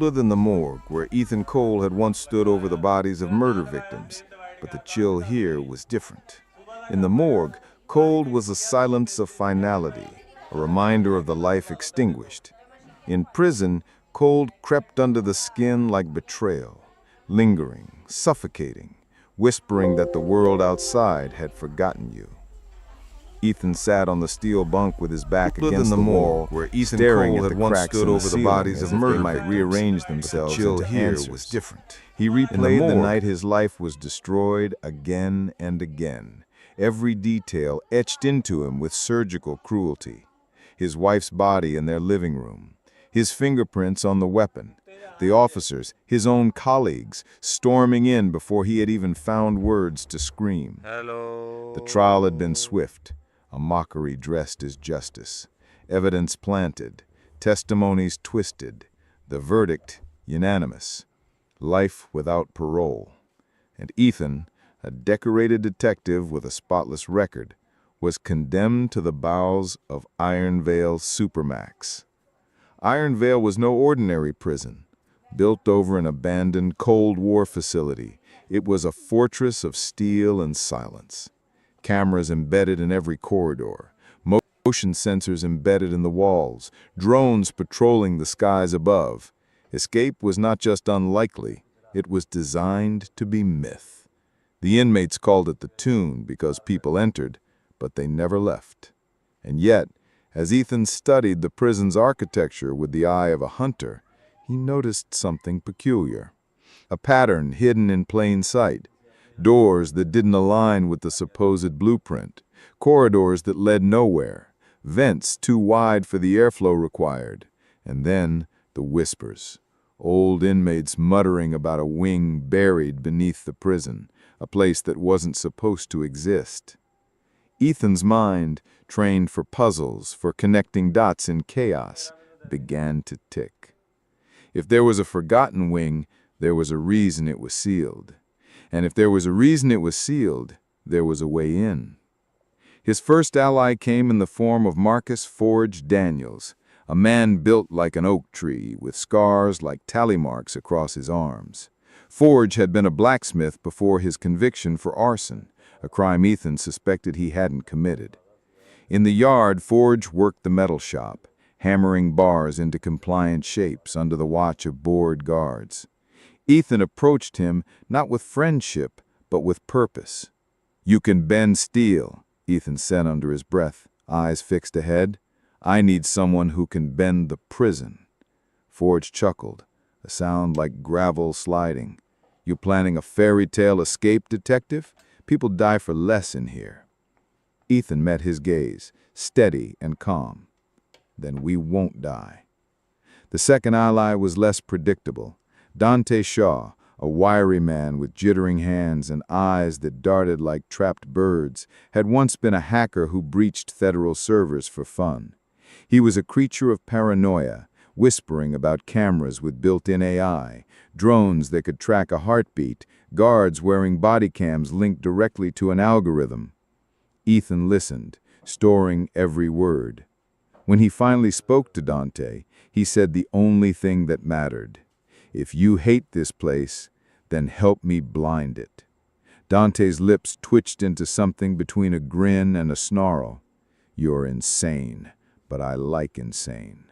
Older than the morgue, where Ethan Cole had once stood over the bodies of murder victims, but the chill here was different. In the morgue, cold was a silence of finality, a reminder of the life extinguished. In prison, cold crept under the skin like betrayal, lingering, suffocating, whispering that the world outside had forgotten you. Ethan sat on the steel bunk with his back against the wall, where Ethan staring Cole at the cracks stood over the bodies of murder might rearrange themselves into answers. Was different. He replayed the night his life was destroyed again and again, every detail etched into him with surgical cruelty. His wife's body in their living room, his fingerprints on the weapon, the officers, his own colleagues, storming in before he had even found words to scream. Hello. The trial had been swift. A mockery dressed as justice, evidence planted, testimonies twisted, the verdict unanimous, life without parole. And Ethan, a decorated detective with a spotless record, was condemned to the bowels of Iron Vale Supermax. Iron Vale was no ordinary prison. Built over an abandoned Cold War facility, it was a fortress of steel and silence. Cameras embedded in every corridor, motion sensors embedded in the walls, drones patrolling the skies above. Escape was not just unlikely, it was designed to be myth. The inmates called it the Tomb because people entered, but they never left. And yet, as Ethan studied the prison's architecture with the eye of a hunter, he noticed something peculiar. A pattern hidden in plain sight. Doors that didn't align with the supposed blueprint, corridors that led nowhere, vents too wide for the airflow required, and then the whispers. Old inmates muttering about a wing buried beneath the prison, a place that wasn't supposed to exist. Ethan's mind, trained for puzzles, for connecting dots in chaos, began to tick. If there was a forgotten wing, there was a reason it was sealed. And if there was a reason it was sealed, there was a way in. His first ally came in the form of Marcus Forge Daniels, a man built like an oak tree, with scars like tally marks across his arms. Forge had been a blacksmith before his conviction for arson, a crime Ethan suspected he hadn't committed. In the yard, Forge worked the metal shop, hammering bars into compliant shapes under the watch of bored guards. Ethan approached him not with friendship, but with purpose. "You can bend steel," Ethan said under his breath, eyes fixed ahead. "I need someone who can bend the prison." Forge chuckled, a sound like gravel sliding. "You planning a fairy tale escape, detective? People die for less in here." Ethan met his gaze, steady and calm. "Then we won't die." The second ally was less predictable. Dante Shaw, a wiry man with jittering hands and eyes that darted like trapped birds, had once been a hacker who breached federal servers for fun. He was a creature of paranoia, whispering about cameras with built-in AI, drones that could track a heartbeat, guards wearing body cams linked directly to an algorithm. Ethan listened, storing every word. When he finally spoke to Dante, he said the only thing that mattered. "If you hate this place, then help me blind it." Dante's lips twitched into something between a grin and a snarl. "You're insane, but I like insane."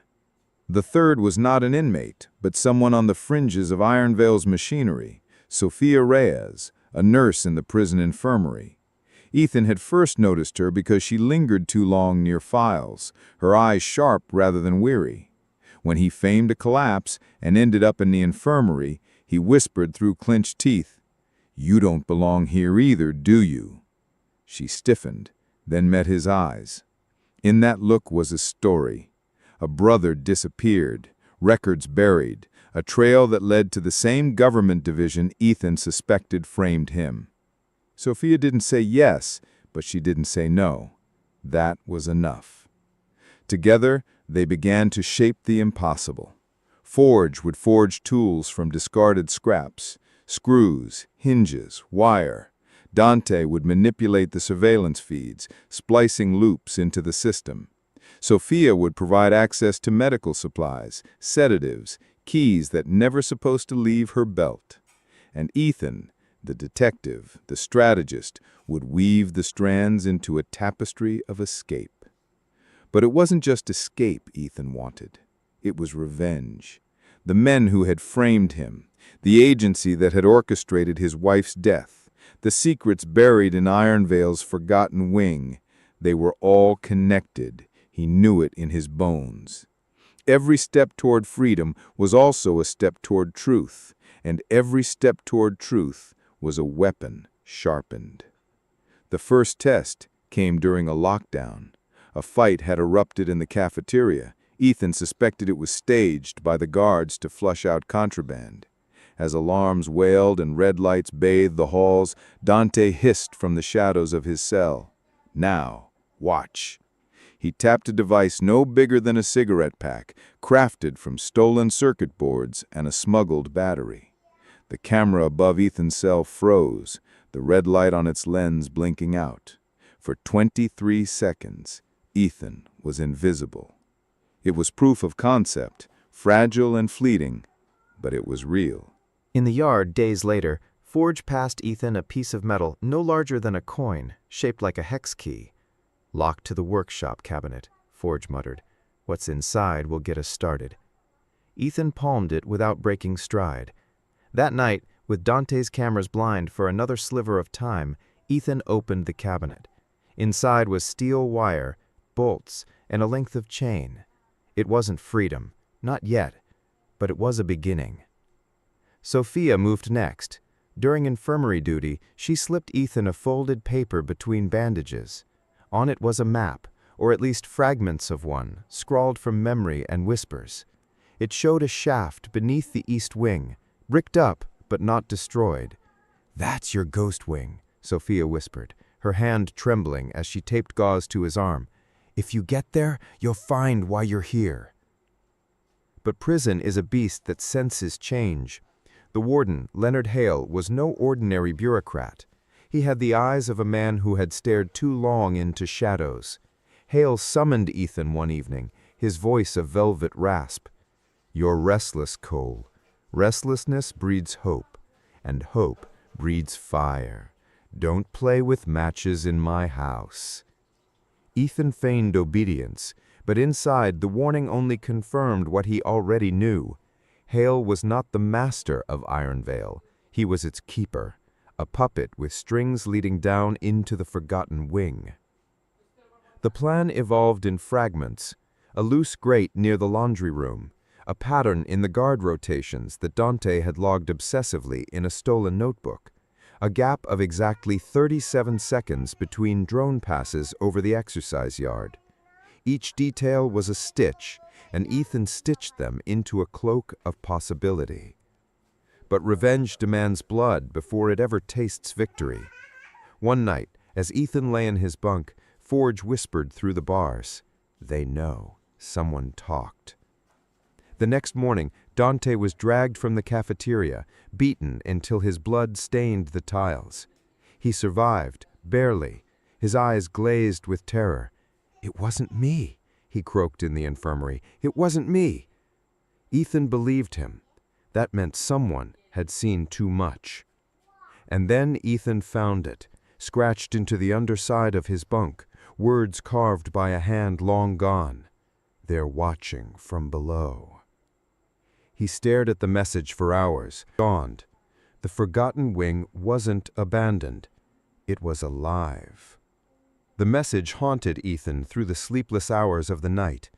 The third was not an inmate, but someone on the fringes of Iron Vale's machinery, Sophia Reyes, a nurse in the prison infirmary. Ethan had first noticed her because she lingered too long near files, her eyes sharp rather than weary. When he feigned a collapse and ended up in the infirmary, he whispered through clenched teeth, "You don't belong here either, do you?" She stiffened, then met his eyes. In that look was a story. A brother disappeared, records buried, a trail that led to the same government division Ethan suspected framed him. Sophia didn't say yes, but she didn't say no. That was enough. Together, they began to shape the impossible. Forge would forge tools from discarded scraps, screws, hinges, wire. Dante would manipulate the surveillance feeds, splicing loops into the system. Sophia would provide access to medical supplies, sedatives, keys that never supposed to leave her belt. And Ethan, the detective, the strategist, would weave the strands into a tapestry of escape. But it wasn't just escape Ethan wanted. It was revenge. The men who had framed him, the agency that had orchestrated his wife's death, the secrets buried in Ironvale's forgotten wing, they were all connected. He knew it in his bones. Every step toward freedom was also a step toward truth, and every step toward truth was a weapon sharpened. The first test came during a lockdown. A fight had erupted in the cafeteria. Ethan suspected it was staged by the guards to flush out contraband. As alarms wailed and red lights bathed the halls, Dante hissed from the shadows of his cell. Now, watch. He tapped a device no bigger than a cigarette pack, crafted from stolen circuit boards and a smuggled battery. The camera above Ethan's cell froze, the red light on its lens blinking out. For 23 seconds, Ethan was invisible. It was proof of concept, fragile and fleeting, but it was real. In the yard, days later, Forge passed Ethan a piece of metal no larger than a coin, shaped like a hex key. "Locked to the workshop cabinet," Forge muttered. "What's inside will get us started." Ethan palmed it without breaking stride. That night, with Dante's cameras blind for another sliver of time, Ethan opened the cabinet. Inside was steel wire, bolts, and a length of chain. It wasn't freedom, not yet, but it was a beginning. Sophia moved next. During infirmary duty, she slipped Ethan a folded paper between bandages. On it was a map, or at least fragments of one, scrawled from memory and whispers. It showed a shaft beneath the east wing, bricked up but not destroyed. "That's your ghost wing," Sophia whispered, her hand trembling as she taped gauze to his arm. "If you get there, you'll find why you're here." But prison is a beast that senses change. The warden, Leonard Hale, was no ordinary bureaucrat. He had the eyes of a man who had stared too long into shadows. Hale summoned Ethan one evening, his voice a velvet rasp. "You're restless, Cole. Restlessness breeds hope, and hope breeds fire. Don't play with matches in my house." Ethan feigned obedience, but inside the warning only confirmed what he already knew. Hale was not the master of Ironvale. He was its keeper, a puppet with strings leading down into the forgotten wing. The plan evolved in fragments: a loose grate near the laundry room, a pattern in the guard rotations that Dante had logged obsessively in a stolen notebook, a gap of exactly 37 seconds between drone passes over the exercise yard. Each detail was a stitch, and Ethan stitched them into a cloak of possibility. But revenge demands blood before it ever tastes victory. One night, as Ethan lay in his bunk, Forge whispered through the bars, "They know. Someone talked." The next morning, Dante was dragged from the cafeteria, beaten until his blood stained the tiles. He survived, barely, his eyes glazed with terror. "It wasn't me," he croaked in the infirmary. "It wasn't me." Ethan believed him. That meant someone had seen too much. And then Ethan found it, scratched into the underside of his bunk, words carved by a hand long gone. "They're watching from below." He stared at the message for hours, dawned. The forgotten wing wasn't abandoned. It was alive. The message haunted Ethan through the sleepless hours of the night.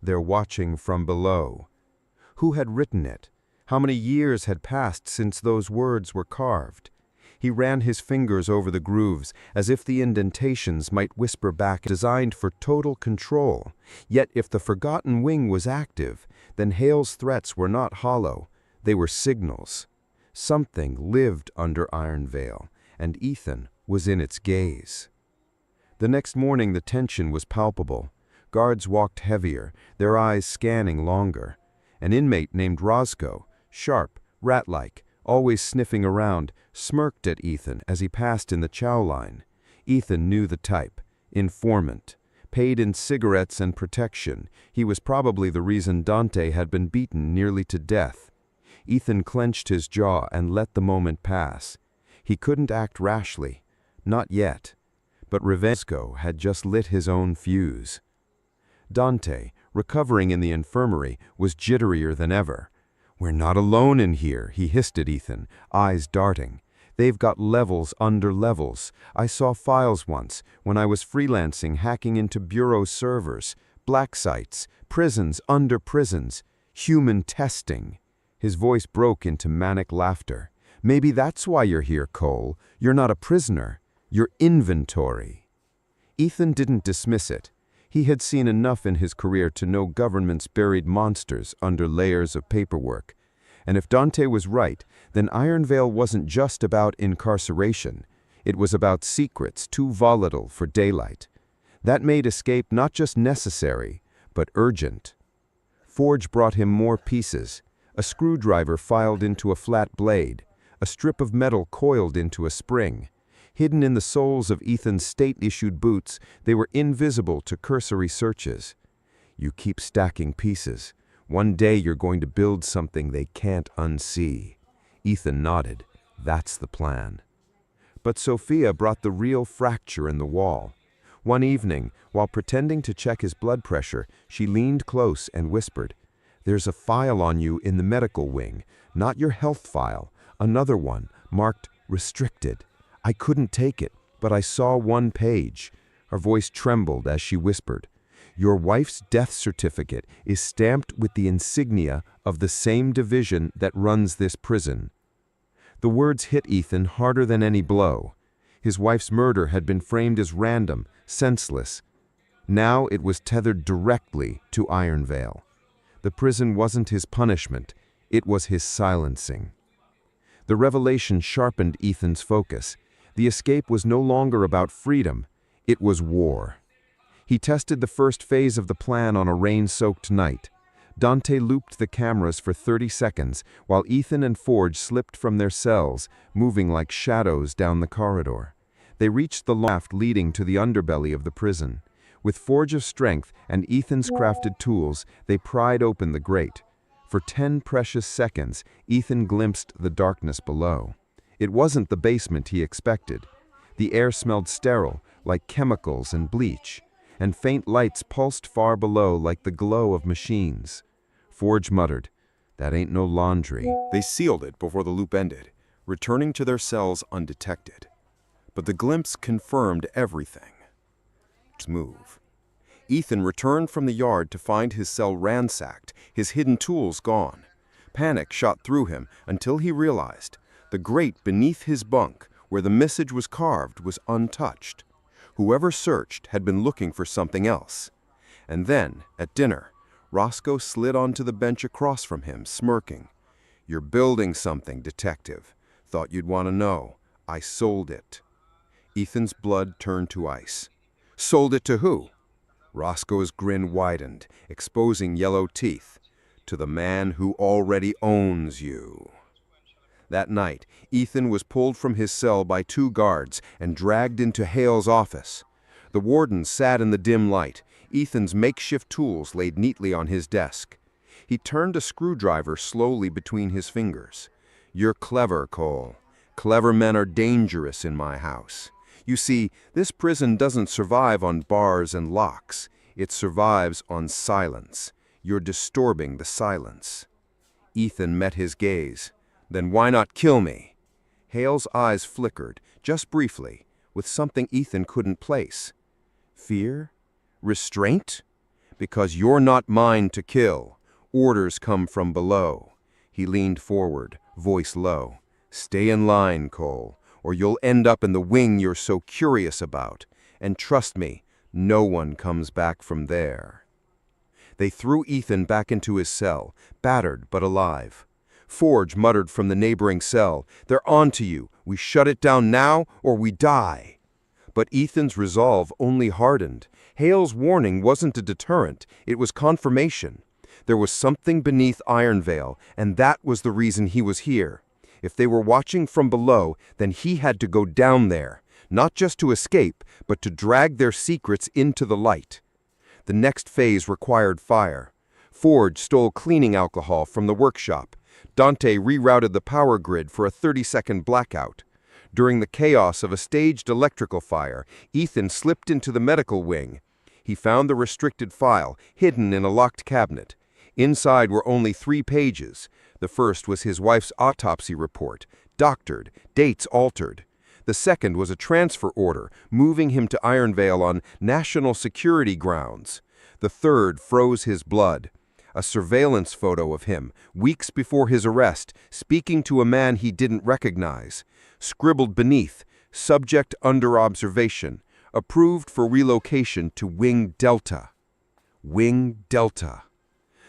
"They're watching from below." Who had written it? How many years had passed since those words were carved? He ran his fingers over the grooves, as if the indentations might whisper back, designed for total control. Yet if the forgotten wing was active, then Hale's threats were not hollow. They were signals. Something lived under Ironvale, and Ethan was in its gaze. The next morning the tension was palpable. Guards walked heavier, their eyes scanning longer. An inmate named Roscoe, sharp, rat-like, always sniffing around, smirked at Ethan as he passed in the chow line. Ethan knew the type. Informant. Paid in cigarettes and protection, he was probably the reason Dante had been beaten nearly to death. Ethan clenched his jaw and let the moment pass. He couldn't act rashly. Not yet. But Revesco had just lit his own fuse. Dante, recovering in the infirmary, was jitterier than ever. "We're not alone in here," he hissed at Ethan, eyes darting. "They've got levels under levels. I saw files once, when I was freelancing hacking into bureau servers, black sites, prisons under prisons, human testing." His voice broke into manic laughter. "Maybe that's why you're here, Cole. You're not a prisoner. You're inventory." Ethan didn't dismiss it. He had seen enough in his career to know governments buried monsters under layers of paperwork. And if Dante was right, then Ironvale wasn't just about incarceration. It was about secrets too volatile for daylight. That made escape not just necessary, but urgent. Forge brought him more pieces. A screwdriver filed into a flat blade, a strip of metal coiled into a spring. Hidden in the soles of Ethan's state-issued boots, they were invisible to cursory searches. "You keep stacking pieces. One day you're going to build something they can't unsee." Ethan nodded. That's the plan. But Sophia brought the real fracture in the wall. One evening, while pretending to check his blood pressure, she leaned close and whispered, "There's a file on you in the medical wing, not your health file, another one, marked restricted. I couldn't take it, but I saw one page." Her voice trembled as she whispered, "Your wife's death certificate is stamped with the insignia of the same division that runs this prison." The words hit Ethan harder than any blow. His wife's murder had been framed as random, senseless. Now it was tethered directly to Ironvale. The prison wasn't his punishment, it was his silencing. The revelation sharpened Ethan's focus. The escape was no longer about freedom, it was war. He tested the first phase of the plan on a rain-soaked night. Dante looped the cameras for 30 seconds, while Ethan and Forge slipped from their cells, moving like shadows down the corridor. They reached the loft leading to the underbelly of the prison. With Forge's strength and Ethan's crafted tools, they pried open the grate. For 10 precious seconds, Ethan glimpsed the darkness below. It wasn't the basement he expected. The air smelled sterile, like chemicals and bleach, and faint lights pulsed far below like the glow of machines. Forge muttered, "That ain't no laundry." They sealed it before the loop ended, returning to their cells undetected. But the glimpse confirmed everything. Move. Ethan returned from the yard to find his cell ransacked, his hidden tools gone. Panic shot through him until he realized the grate beneath his bunk, where the message was carved, was untouched. Whoever searched had been looking for something else. And then, at dinner, Roscoe slid onto the bench across from him, smirking. "You're building something, detective. Thought you'd want to know. I sold it." Ethan's blood turned to ice. "Sold it to who?" Roscoe's grin widened, exposing yellow teeth. "To the man who already owns you." That night, Ethan was pulled from his cell by 2 guards and dragged into Hale's office. The warden sat in the dim light, Ethan's makeshift tools laid neatly on his desk. He turned a screwdriver slowly between his fingers. "You're clever, Cole. Clever men are dangerous in my house. You see, this prison doesn't survive on bars and locks. It survives on silence. You're disturbing the silence." Ethan met his gaze. "Then why not kill me?" Hale's eyes flickered, just briefly, with something Ethan couldn't place. "Fear? Restraint? Because you're not mine to kill. Orders come from below." He leaned forward, voice low. "Stay in line, Cole, or you'll end up in the wing you're so curious about. And trust me, no one comes back from there." They threw Ethan back into his cell, battered but alive. Forge muttered from the neighboring cell, "They're on to you. We shut it down now or we die." But Ethan's resolve only hardened. Hale's warning wasn't a deterrent, it was confirmation. There was something beneath Ironvale, and that was the reason he was here. If they were watching from below, then he had to go down there, not just to escape, but to drag their secrets into the light. The next phase required fire. Forge stole cleaning alcohol from the workshop. Dante rerouted the power grid for a 30-second blackout. During the chaos of a staged electrical fire, Ethan slipped into the medical wing. He found the restricted file, hidden in a locked cabinet. Inside were only 3 pages. The first was his wife's autopsy report, doctored, dates altered. The second was a transfer order, moving him to Ironvale on national security grounds. The third froze his blood. A surveillance photo of him, weeks before his arrest, speaking to a man he didn't recognize. Scribbled beneath, subject under observation, approved for relocation to Wing Delta. Wing Delta.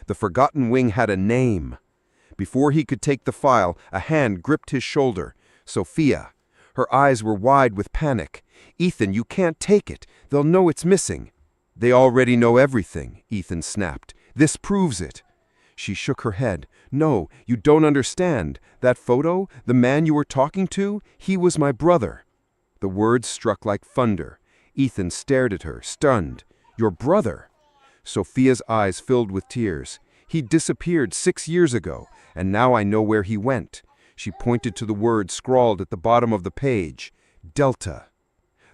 The forgotten wing had a name. Before he could take the file, a hand gripped his shoulder. Sophia. Her eyes were wide with panic. "Ethan, you can't take it. They'll know it's missing." "They already know everything," Ethan snapped. "This proves it." She shook her head. "No, you don't understand. That photo, the man you were talking to, he was my brother." The words struck like thunder. Ethan stared at her, stunned. "Your brother?" Sophia's eyes filled with tears. "He disappeared 6 years ago, and now I know where he went." She pointed to the words scrawled at the bottom of the page. Delta.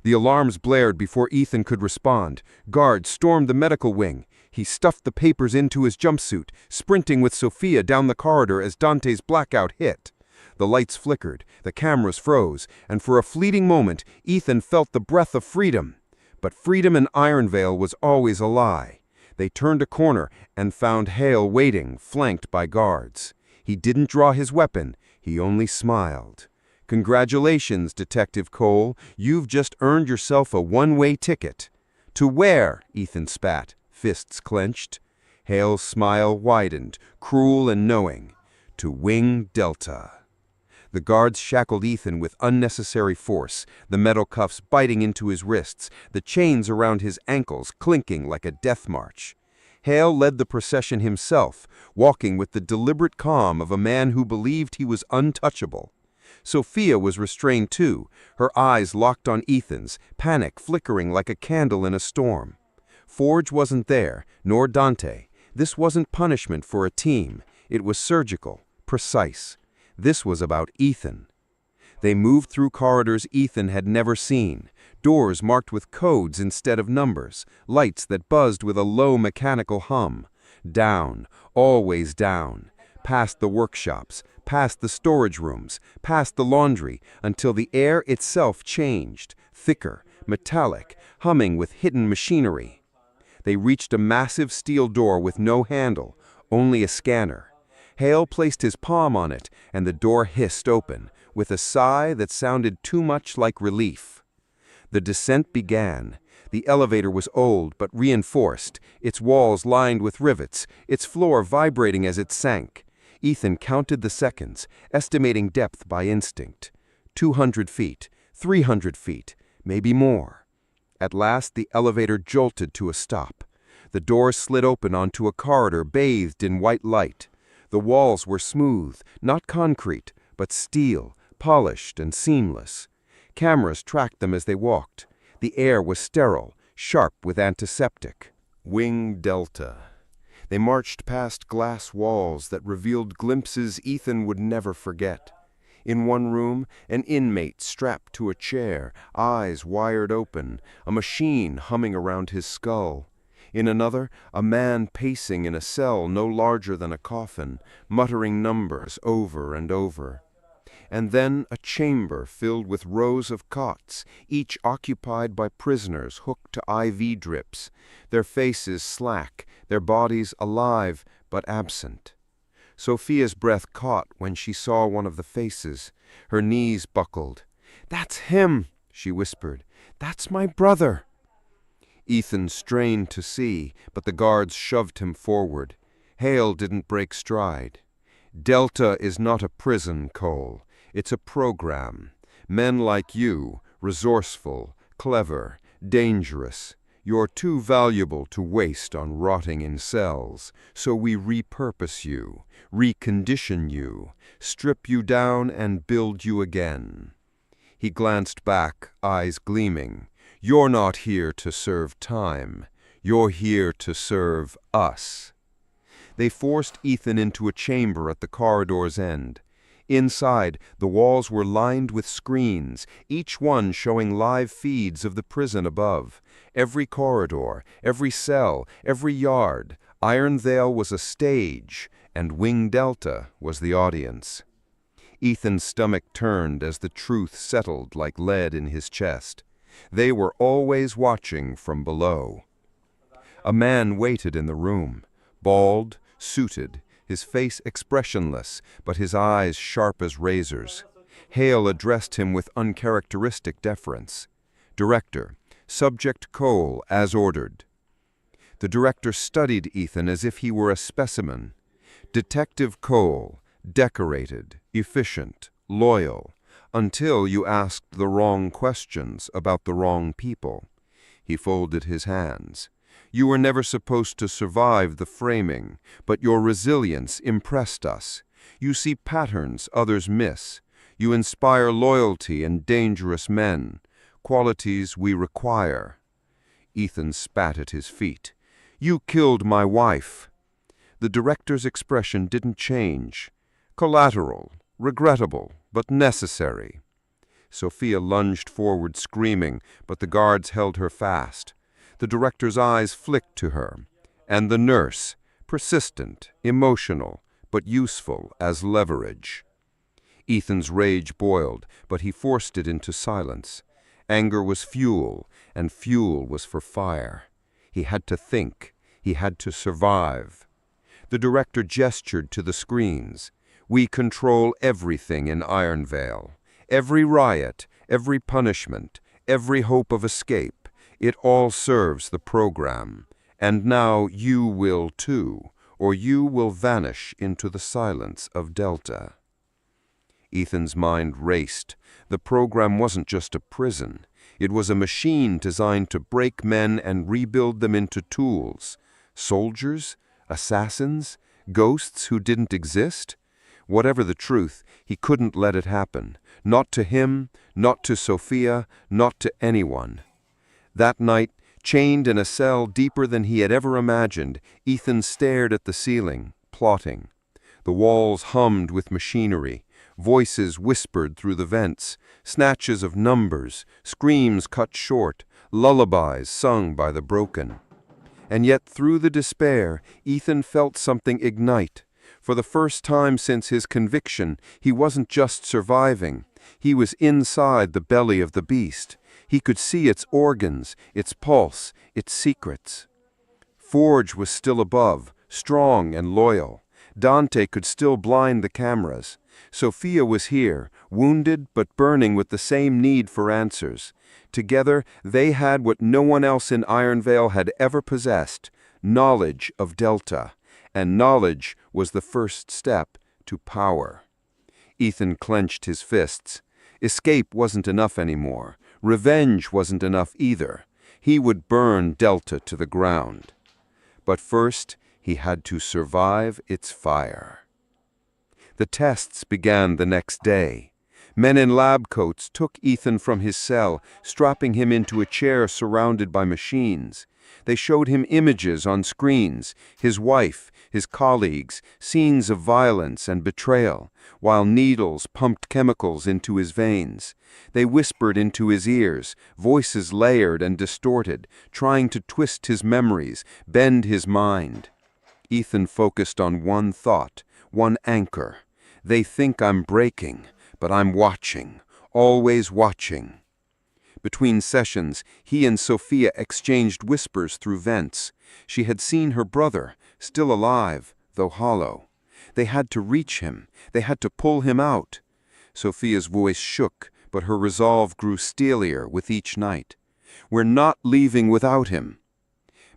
The alarms blared before Ethan could respond. Guards stormed the medical wing. He stuffed the papers into his jumpsuit, sprinting with Sophia down the corridor as Dante's blackout hit. The lights flickered, the cameras froze, and for a fleeting moment, Ethan felt the breath of freedom. But freedom in Ironvale was always a lie. They turned a corner and found Hale waiting, flanked by guards. He didn't draw his weapon, he only smiled. "Congratulations, Detective Cole. You've just earned yourself a one-way ticket." "To where?" Ethan spat, fists clenched. Hale's smile widened, cruel and knowing. "To Wing Delta." The guards shackled Ethan with unnecessary force, the metal cuffs biting into his wrists, the chains around his ankles clinking like a death march. Hale led the procession himself, walking with the deliberate calm of a man who believed he was untouchable. Sophia was restrained too, her eyes locked on Ethan's, panic flickering like a candle in a storm. Forge wasn't there, nor Dante. This wasn't punishment for a team. It was surgical, precise. This was about Ethan. They moved through corridors Ethan had never seen, doors marked with codes instead of numbers, lights that buzzed with a low mechanical hum. Down, always down, past the workshops, past the storage rooms, past the laundry, until the air itself changed, thicker, metallic, humming with hidden machinery. They reached a massive steel door with no handle, only a scanner. Hale placed his palm on it, and the door hissed open, with a sigh that sounded too much like relief. The descent began. The elevator was old but reinforced, its walls lined with rivets, its floor vibrating as it sank. Ethan counted the seconds, estimating depth by instinct. 200 feet, 300 feet, maybe more. At last the elevator jolted to a stop. The door slid open onto a corridor bathed in white light. The walls were smooth, not concrete, but steel, polished and seamless. Cameras tracked them as they walked. The air was sterile, sharp with antiseptic. Wing Delta. They marched past glass walls that revealed glimpses Ethan would never forget. In one room, an inmate strapped to a chair, eyes wired open, a machine humming around his skull. In another, a man pacing in a cell no larger than a coffin, muttering numbers over and over. And then a chamber filled with rows of cots, each occupied by prisoners hooked to IV drips, their faces slack, their bodies alive but absent. Sophia's breath caught when she saw one of the faces. Her knees buckled. "That's him," she whispered. "That's my brother." Ethan strained to see, but the guards shoved him forward. Hale didn't break stride. "Delta is not a prison, Cole. It's a program. Men like you, resourceful, clever, dangerous. You're too valuable to waste on rotting in cells, so we repurpose you, recondition you, strip you down and build you again." He glanced back, eyes gleaming. "You're not here to serve time. You're here to serve us." They forced Ethan into a chamber at the corridor's end. Inside, the walls were lined with screens, each one showing live feeds of the prison above. Every corridor, every cell, every yard, Iron Vale was a stage, and Wing Delta was the audience. Ethan's stomach turned as the truth settled like lead in his chest. They were always watching from below. A man waited in the room, bald, suited, his face expressionless, but his eyes sharp as razors. Hale addressed him with uncharacteristic deference. "Director, Subject Cole, as ordered." The director studied Ethan as if he were a specimen. "Detective Cole, decorated, efficient, loyal, until you asked the wrong questions about the wrong people." He folded his hands. "You were never supposed to survive the framing, but your resilience impressed us. You see patterns others miss. You inspire loyalty in dangerous men, qualities we require." Ethan spat at his feet. "You killed my wife." The director's expression didn't change. "Collateral, regrettable, but necessary." Sophia lunged forward screaming, but the guards held her fast. The director's eyes flicked to her. And the nurse, persistent, emotional, but useful as leverage. Ethan's rage boiled, but he forced it into silence. Anger was fuel, and fuel was for fire. He had to think. He had to survive. The director gestured to the screens. "We control everything in Iron Vale. Every riot, every punishment, every hope of escape. It all serves the program. And now you will too, or you will vanish into the silence of Delta." Ethan's mind raced. The program wasn't just a prison. It was a machine designed to break men and rebuild them into tools. Soldiers? Assassins? Ghosts who didn't exist? Whatever the truth, he couldn't let it happen. Not to him, not to Sophia, not to anyone. That night, chained in a cell deeper than he had ever imagined, Ethan stared at the ceiling, plotting. The walls hummed with machinery. Voices whispered through the vents, snatches of numbers, screams cut short, lullabies sung by the broken. And yet through the despair, Ethan felt something ignite. For the first time since his conviction, he wasn't just surviving. He was inside the belly of the beast. He could see its organs, its pulse, its secrets. Forge was still above, strong and loyal. Dante could still blind the cameras. Sophia was here, wounded but burning with the same need for answers. Together, they had what no one else in Iron Vale had ever possessed, knowledge of Delta. And knowledge was the first step to power. Ethan clenched his fists. Escape wasn't enough anymore. Revenge wasn't enough either. He would burn Delta to the ground. But first, he had to survive its fire. The tests began the next day. Men in lab coats took Ethan from his cell, strapping him into a chair surrounded by machines. They showed him images on screens, his wife, his colleagues, scenes of violence and betrayal, while needles pumped chemicals into his veins. They whispered into his ears, voices layered and distorted, trying to twist his memories, bend his mind. Ethan focused on one thought, one anchor. They think I'm breaking, but I'm watching, always watching. Between sessions, he and Sophia exchanged whispers through vents. She had seen her brother, still alive, though hollow. They had to reach him. They had to pull him out. Sophia's voice shook, but her resolve grew steelier with each night. "We're not leaving without him."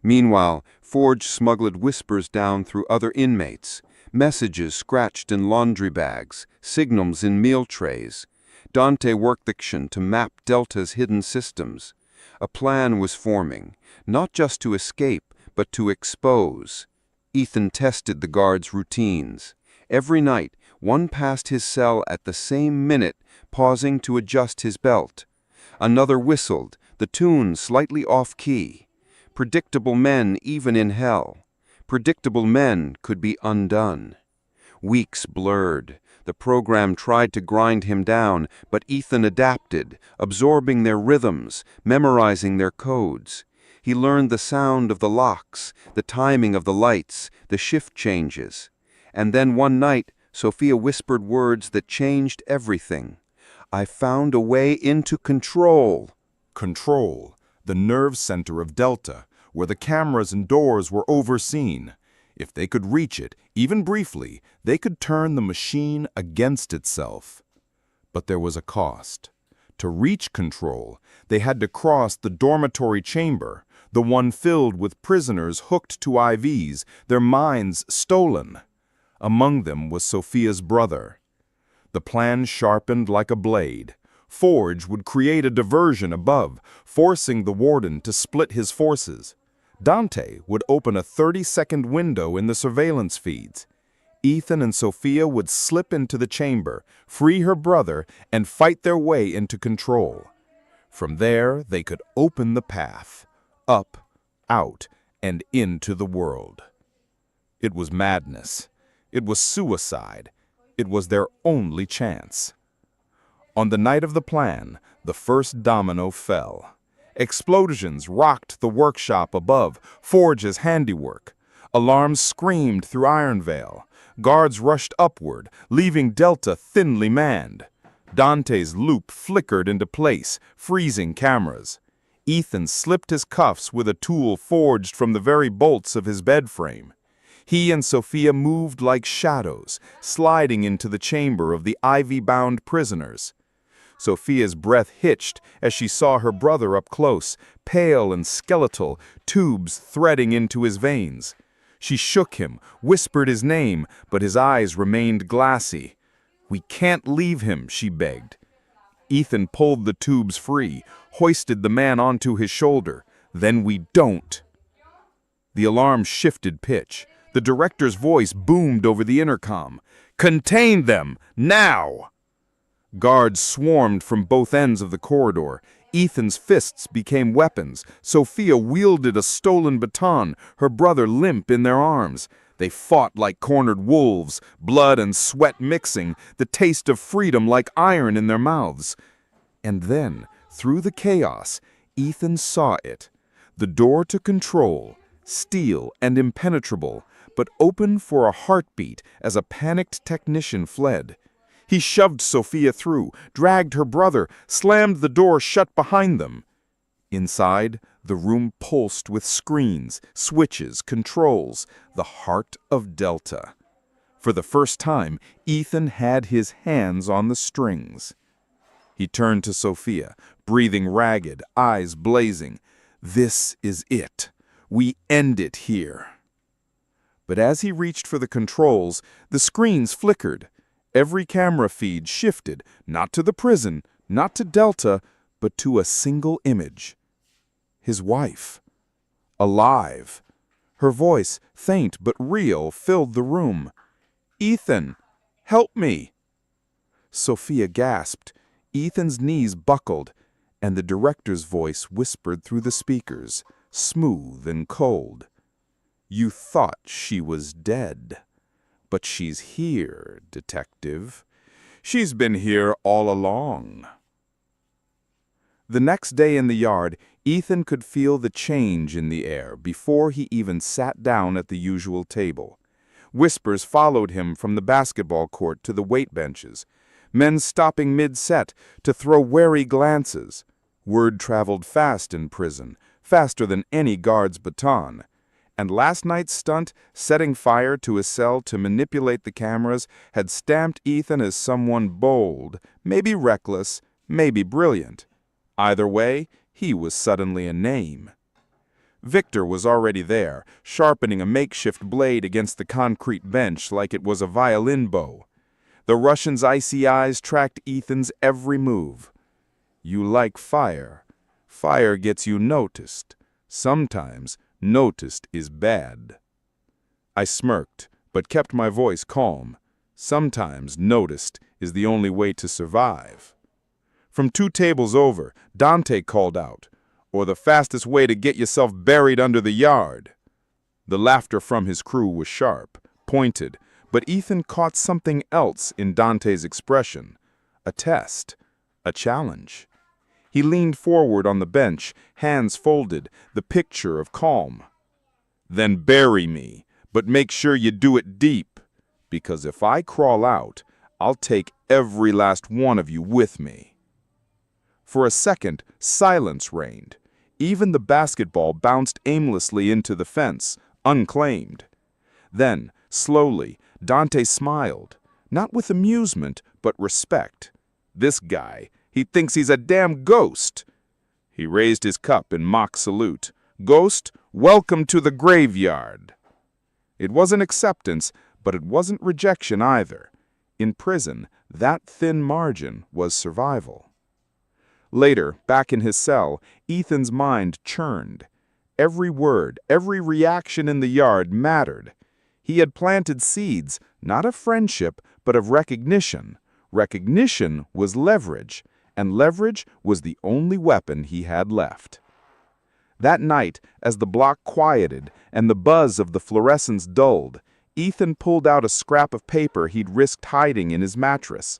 Meanwhile, Forge smuggled whispers down through other inmates, messages scratched in laundry bags, signals in meal trays. Dante worked action to map Delta's hidden systems. A plan was forming, not just to escape, but to expose. Ethan tested the guards' routines. Every night, one passed his cell at the same minute, pausing to adjust his belt. Another whistled, the tune slightly off-key. Predictable men even in hell. Predictable men could be undone. Weeks blurred. The program tried to grind him down, but Ethan adapted, absorbing their rhythms, memorizing their codes. He learned the sound of the locks, the timing of the lights, the shift changes. And then one night, Sophia whispered words that changed everything. "I found a way into control." Control, the nerve center of Delta, where the cameras and doors were overseen. If they could reach it, even briefly, they could turn the machine against itself. But there was a cost. To reach control, they had to cross the dormitory chamber, the one filled with prisoners hooked to IVs, their minds stolen. Among them was Sophia's brother. The plan sharpened like a blade. Forge would create a diversion above, forcing the warden to split his forces. Dante would open a 30-second window in the surveillance feeds. Ethan and Sophia would slip into the chamber, free her brother, and fight their way into control. From there, they could open the path, up, out, and into the world. It was madness. It was suicide. It was their only chance. On the night of the plan, the first domino fell. Explosions rocked the workshop above, Forge's handiwork. Alarms screamed through Ironvale. Guards rushed upward, leaving Delta thinly manned. Dante's loop flickered into place, freezing cameras. Ethan slipped his cuffs with a tool forged from the very bolts of his bed frame. He and Sophia moved like shadows, sliding into the chamber of the ivy-bound prisoners. Sophia's breath hitched as she saw her brother up close, pale and skeletal, tubes threading into his veins. She shook him, whispered his name, but his eyes remained glassy. "We can't leave him," she begged. Ethan pulled the tubes free, hoisted the man onto his shoulder. "Then we don't." The alarm shifted pitch. The director's voice boomed over the intercom. "Contain them, now!" Guards swarmed from both ends of the corridor. Ethan's fists became weapons. Sophia wielded a stolen baton, her brother limp in their arms. They fought like cornered wolves, blood and sweat mixing, the taste of freedom like iron in their mouths. And then, through the chaos, Ethan saw it. The door to control, steel and impenetrable, but open for a heartbeat as a panicked technician fled. He shoved Sophia through, dragged her brother, slammed the door shut behind them. Inside, the room pulsed with screens, switches, controls, the heart of Delta. For the first time, Ethan had his hands on the strings. He turned to Sophia, breathing ragged, eyes blazing. "This is it. We end it here." But as he reached for the controls, the screens flickered. Every camera feed shifted, not to the prison, not to Delta, but to a single image. His wife. Alive. Her voice, faint but real, filled the room. "Ethan, help me!" Sophia gasped. Ethan's knees buckled, and the director's voice whispered through the speakers, smooth and cold. "You thought she was dead. But she's here, detective. She's been here all along." The next day in the yard, Ethan could feel the change in the air before he even sat down at the usual table. Whispers followed him from the basketball court to the weight benches, men stopping mid-set to throw wary glances. Word traveled fast in prison, faster than any guard's baton. And last night's stunt, setting fire to his cell to manipulate the cameras, had stamped Ethan as someone bold, maybe reckless, maybe brilliant. Either way, he was suddenly a name. Victor was already there, sharpening a makeshift blade against the concrete bench like it was a violin bow. The Russian's icy eyes tracked Ethan's every move. "You like fire. Fire gets you noticed. Sometimes noticed is bad. I smirked, but kept my voice calm. Sometimes noticed is the only way to survive. From 2 tables over, Dante called out, "Or the fastest way to get yourself buried under the yard." The laughter from his crew was sharp, pointed, but Ethan caught something else in Dante's expression. A test, a challenge. He leaned forward on the bench, hands folded, the picture of calm. "Then bury me, but make sure you do it deep, because if I crawl out, I'll take every last one of you with me." For a second, silence reigned. Even the basketball bounced aimlessly into the fence, unclaimed. Then, slowly, Dante smiled, not with amusement, but respect. This guy, he thinks he's a damn ghost. He raised his cup in mock salute. "Ghost, welcome to the graveyard." It wasn't acceptance, but it wasn't rejection either. In prison, that thin margin was survival. Later, back in his cell, Ethan's mind churned. Every word, every reaction in the yard mattered. He had planted seeds, not of friendship, but of recognition. Recognition was leverage, and leverage was the only weapon he had left. That night, as the block quieted and the buzz of the fluorescents dulled, Ethan pulled out a scrap of paper he'd risked hiding in his mattress.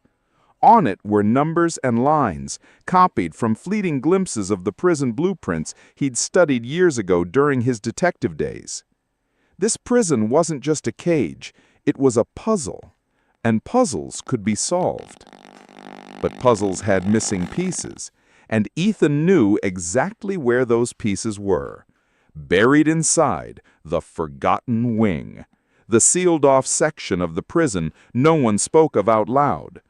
On it were numbers and lines, copied from fleeting glimpses of the prison blueprints he'd studied years ago during his detective days. This prison wasn't just a cage, it was a puzzle, and puzzles could be solved. But puzzles had missing pieces, and Ethan knew exactly where those pieces were. Buried inside the forgotten wing, the sealed-off section of the prison no one spoke of out loud.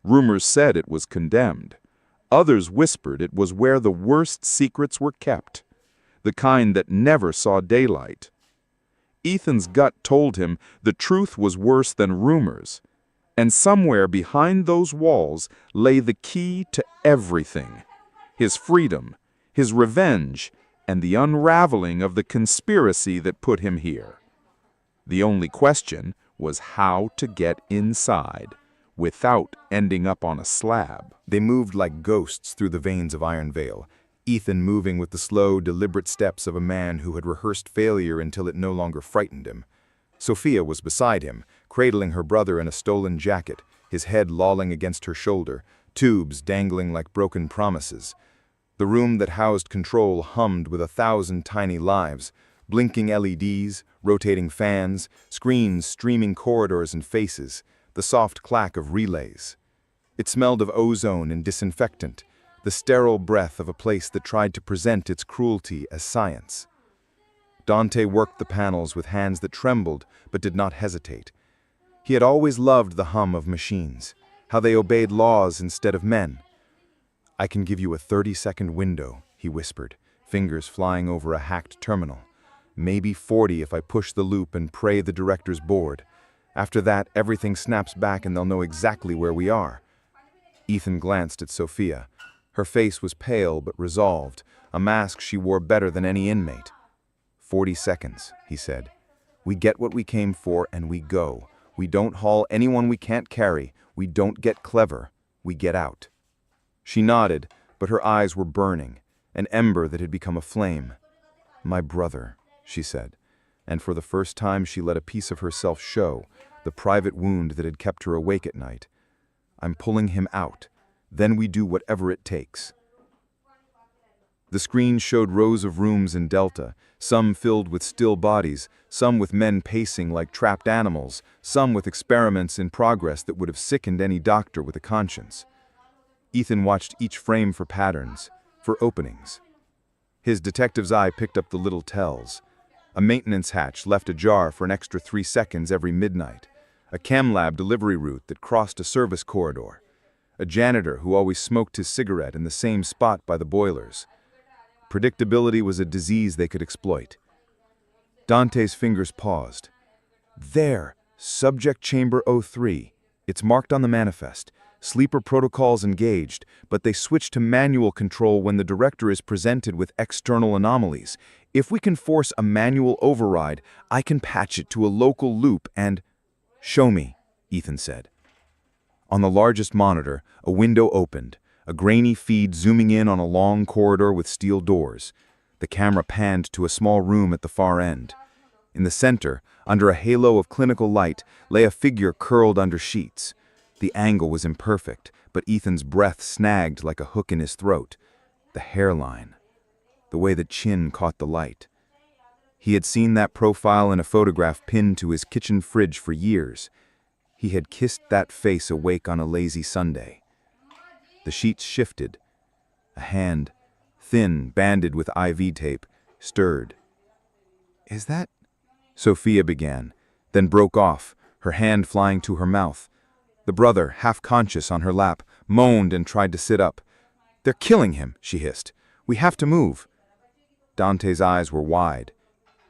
Rumors said it was condemned. Others whispered it was where the worst secrets were kept, the kind that never saw daylight. Ethan's gut told him the truth was worse than rumors, and somewhere behind those walls lay the key to everything: his freedom, his revenge, and the unraveling of the conspiracy that put him here. The only question was how to get inside without ending up on a slab. They moved like ghosts through the veins of Iron Veil, Ethan moving with the slow, deliberate steps of a man who had rehearsed failure until it no longer frightened him. Sophia was beside him, cradling her brother in a stolen jacket, his head lolling against her shoulder, tubes dangling like broken promises. The room that housed control hummed with 1,000 tiny lives, blinking LEDs, rotating fans, screens streaming corridors and faces, the soft clack of relays. It smelled of ozone and disinfectant, the sterile breath of a place that tried to present its cruelty as science. Dante worked the panels with hands that trembled but did not hesitate. He had always loved the hum of machines, how they obeyed laws instead of men. "I can give you a 30-second window," he whispered, fingers flying over a hacked terminal. "Maybe 40 if I push the loop and pray the director's bored. After that, everything snaps back and they'll know exactly where we are." Ethan glanced at Sophia. Her face was pale but resolved, a mask she wore better than any inmate. 40 seconds, he said. "We get what we came for and we go. We don't haul anyone we can't carry. We don't get clever. We get out." She nodded, but her eyes were burning, an ember that had become a flame. "My brother," she said, and for the first time she let a piece of herself show, the private wound that had kept her awake at night. "I'm pulling him out. Then we do whatever it takes." The screen showed rows of rooms in Delta, some filled with still bodies, some with men pacing like trapped animals, some with experiments in progress that would have sickened any doctor with a conscience. Ethan watched each frame for patterns, for openings. His detective's eye picked up the little tells. A maintenance hatch left ajar for an extra 3 seconds every midnight. A chem lab delivery route that crossed a service corridor. A janitor who always smoked his cigarette in the same spot by the boilers. Predictability was a disease they could exploit. Dante's fingers paused. "There, subject chamber 03. It's marked on the manifest. sleeper protocols engaged, but they switch to manual control when the director is presented with external anomalies. If we can force a manual override, I can patch it to a local loop and— "Show me," Ethan said. On the largest monitor, a window opened, a grainy feed zooming in on a long corridor with steel doors. The camera panned to a small room at the far end. In the center, under a halo of clinical light, lay a figure curled under sheets. The angle was imperfect, but Ethan's breath snagged like a hook in his throat. The hairline. The way the chin caught the light. He had seen that profile in a photograph pinned to his kitchen fridge for years. He had kissed that face awake on a lazy Sunday. The sheets shifted. A hand, thin, banded with IV tape, stirred. "Is that—" Sophia began, then broke off, her hand flying to her mouth. The brother, half-conscious on her lap, moaned and tried to sit up. "They're killing him," she hissed. "We have to move." Dante's eyes were wide.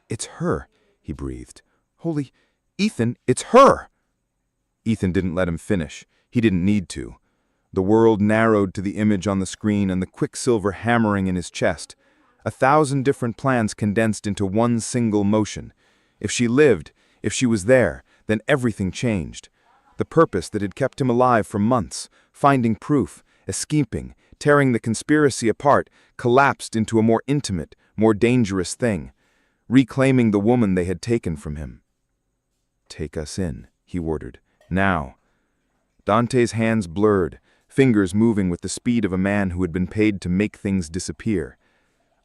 "It's her," he breathed. "Holy— Ethan, it's her!" Ethan didn't let him finish. He didn't need to. The world narrowed to the image on the screen and the quicksilver hammering in his chest. 1,000 different plans condensed into one single motion. If she lived, if she was there, then everything changed. The purpose that had kept him alive for months, finding proof, escaping, tearing the conspiracy apart, collapsed into a more intimate, more dangerous thing, reclaiming the woman they had taken from him. "Take us in," he ordered. "Now." Dante's hands blurred, fingers moving with the speed of a man who had been paid to make things disappear.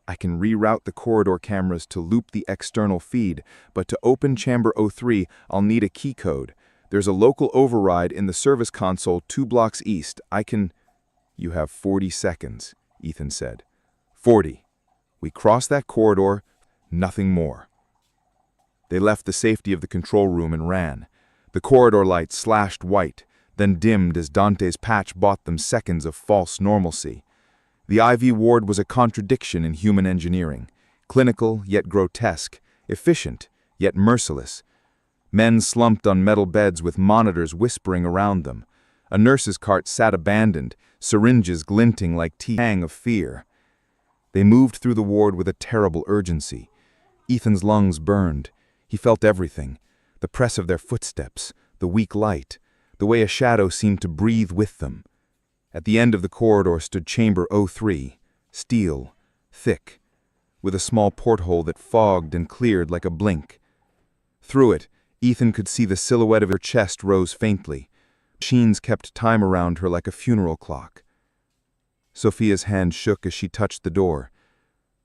"I can reroute the corridor cameras to loop the external feed, but to open Chamber 03, I'll need a key code. There's a local override in the service console 2 blocks east. I can—" "You have 40 seconds," Ethan said. 40. We cross that corridor, nothing more. They left the safety of the control room and ran. The corridor lights slashed white, then dimmed as Dante's patch bought them seconds of false normalcy. The IV ward was a contradiction in human engineering. Clinical, yet grotesque. Efficient, yet merciless. Men slumped on metal beds with monitors whispering around them. A nurse's cart sat abandoned, syringes glinting like tang of fear. They moved through the ward with a terrible urgency. Ethan's lungs burned. He felt everything. The press of their footsteps, the weak light, the way a shadow seemed to breathe with them. At the end of the corridor stood Chamber 03, steel, thick, with a small porthole that fogged and cleared like a blink. Through it, Ethan could see the silhouette of her chest rose faintly. Machines kept time around her like a funeral clock. Sophia's hand shook as she touched the door.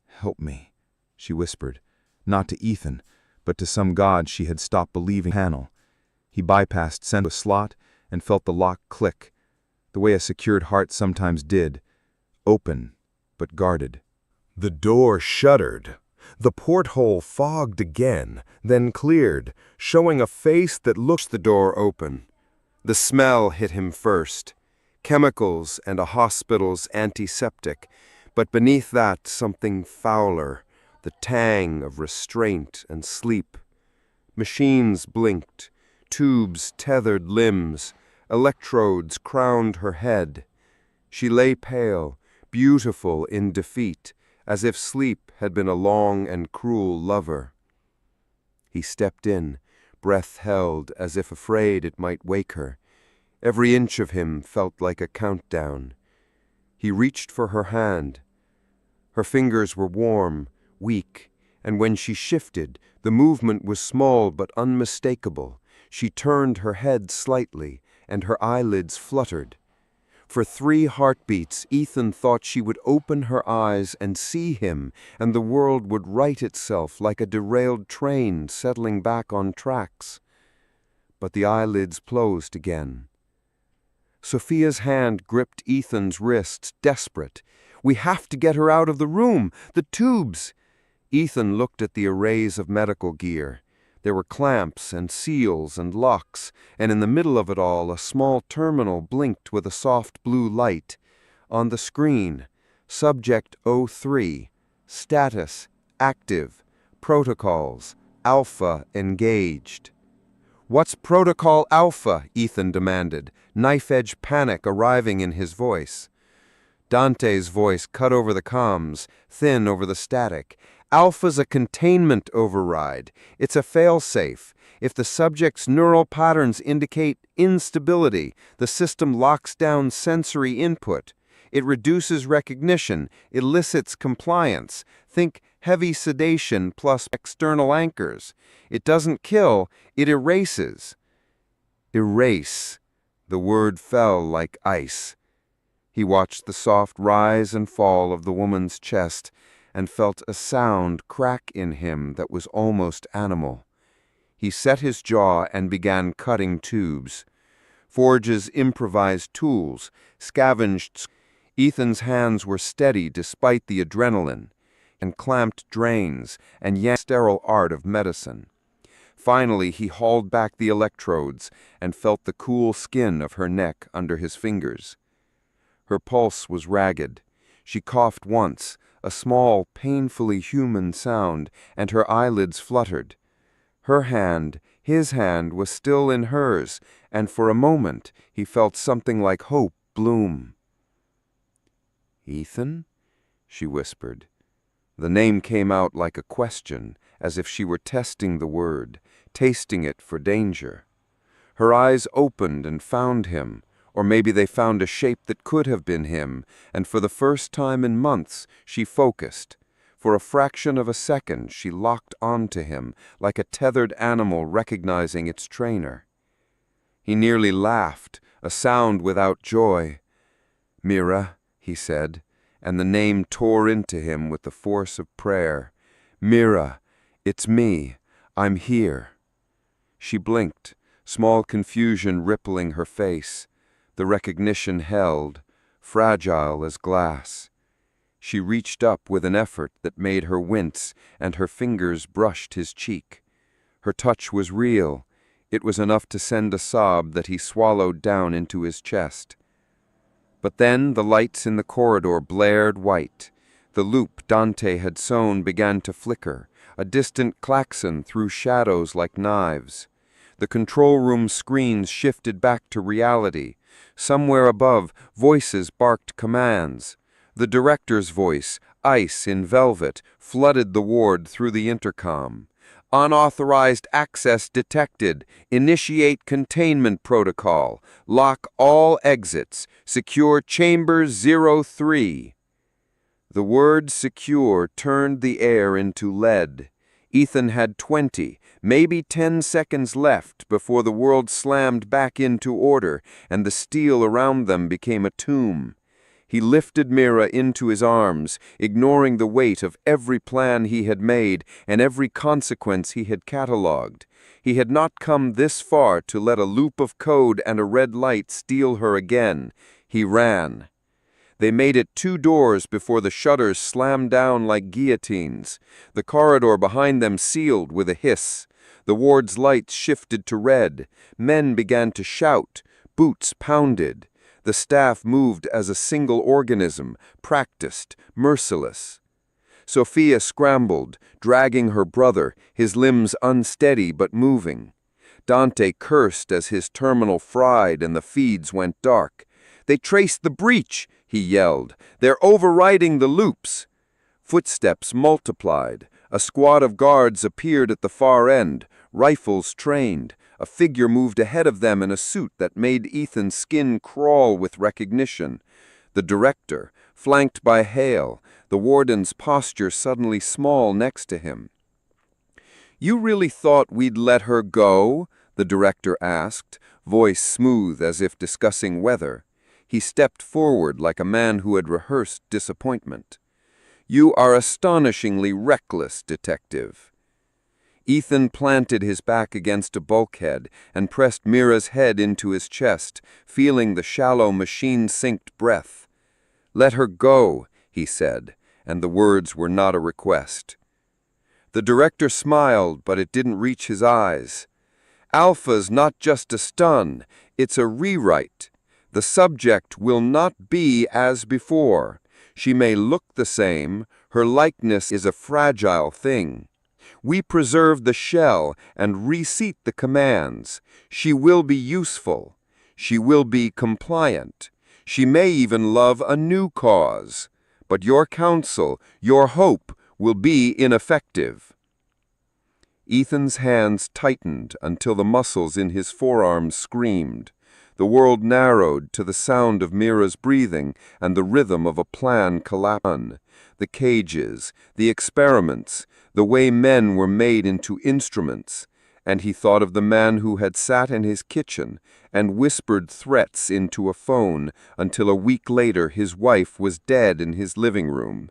"Help me," she whispered, not to Ethan, but to some god she had stopped believing. Panel. He bypassed sent a slot and felt the lock click, the way a secured heart sometimes did, open but guarded. The door shuddered. The porthole fogged again, then cleared, showing a face that looked the door open. The smell hit him first. Chemicals and a hospital's antiseptic, but beneath that something fouler, the tang of restraint and sleep. Machines blinked, tubes tethered limbs, electrodes crowned her head. She lay pale, beautiful in defeat, as if sleep had been a long and cruel lover. He stepped in, breath held as if afraid it might wake her. Every inch of him felt like a countdown. He reached for her hand. Her fingers were warm, weak, and when she shifted, the movement was small but unmistakable. She turned her head slightly, and her eyelids fluttered. For 3 heartbeats, Ethan thought she would open her eyes and see him, and the world would right itself like a derailed train settling back on tracks. But the eyelids closed again. Sophia's hand gripped Ethan's wrists, desperate. "We have to get her out of the room! The tubes!" Ethan looked at the arrays of medical gear. There were clamps and seals and locks, and in the middle of it all a small terminal blinked with a soft blue light. On the screen, Subject 03, status, active, protocols, alpha engaged. "What's Protocol Alpha?" Ethan demanded, knife-edge panic arriving in his voice. Dante's voice cut over the comms, thin over the static. "Alpha's a containment override. It's a failsafe. If the subject's neural patterns indicate instability, the system locks down sensory input. It reduces recognition, elicits compliance. Think heavy sedation plus external anchors. It doesn't kill, it erases." Erase. The word fell like ice. He watched the soft rise and fall of the woman's chest and felt a sound crack in him that was almost animal. He set his jaw and began cutting tubes. Forge's improvised tools scavenged. Ethan's hands were steady despite the adrenaline, and clamped drains and yanked the sterile art of medicine. Finally, he hauled back the electrodes and felt the cool skin of her neck under his fingers. Her pulse was ragged. She coughed once, a small, painfully human sound, and her eyelids fluttered. Her hand, his hand, was still in hers, and for a moment he felt something like hope bloom. "Ethan?" she whispered. The name came out like a question, as if she were testing the word, tasting it for danger. Her eyes opened and found him, or maybe they found a shape that could have been him, and for the first time in months she focused. For a fraction of a second she locked onto him, like a tethered animal recognizing its trainer. He nearly laughed, a sound without joy. "Mira," he said, and the name tore into him with the force of prayer. "Mira, it's me. I'm here." She blinked, small confusion rippling her face. The recognition held, fragile as glass. She reached up with an effort that made her wince, and her fingers brushed his cheek. Her touch was real. It was enough to send a sob that he swallowed down into his chest. But then the lights in the corridor blared white. The loop Dante had sewn began to flicker. A distant klaxon threw shadows like knives. The control room screens shifted back to reality. Somewhere above, voices barked commands. The director's voice, ice in velvet, flooded the ward through the intercom. "Unauthorized access detected. Initiate containment protocol. Lock all exits. Secure chamber 03. The word secure turned the air into lead. Ethan had 20, maybe 10 seconds left before the world slammed back into order and the steel around them became a tomb. He lifted Mira into his arms, ignoring the weight of every plan he had made and every consequence he had catalogued. He had not come this far to let a loop of code and a red light steal her again. He ran. They made it 2 doors before the shutters slammed down like guillotines. The corridor behind them sealed with a hiss. The ward's lights shifted to red. Men began to shout. Boots pounded. The staff moved as a single organism, practiced, merciless. Sophia scrambled, dragging her brother, his limbs unsteady but moving. Dante cursed as his terminal fried and the feeds went dark. "They traced the breach," he yelled. "They're overriding the loops." Footsteps multiplied. A squad of guards appeared at the far end, rifles trained. A figure moved ahead of them in a suit that made Ethan's skin crawl with recognition. The director, flanked by Hale, the warden's posture suddenly small next to him. "You really thought we'd let her go?" the director asked, voice smooth as if discussing weather. He stepped forward like a man who had rehearsed disappointment. "You are astonishingly reckless, detective." Ethan planted his back against a bulkhead and pressed Mira's head into his chest, feeling the shallow machine-synced breath. "Let her go," he said, and the words were not a request. The director smiled, but it didn't reach his eyes. "Alpha's not just a stun, it's a rewrite. The subject will not be as before. She may look the same, her likeness is a fragile thing. We preserve the shell and reseat the commands. She will be useful. She will be compliant. She may even love a new cause. But your counsel, your hope, will be ineffective." Ethan's hands tightened until the muscles in his forearms screamed. The world narrowed to the sound of Mira's breathing and the rhythm of a plan collapsing. The cages, the experiments, the way men were made into instruments. And he thought of the man who had sat in his kitchen and whispered threats into a phone until a week later his wife was dead in his living room.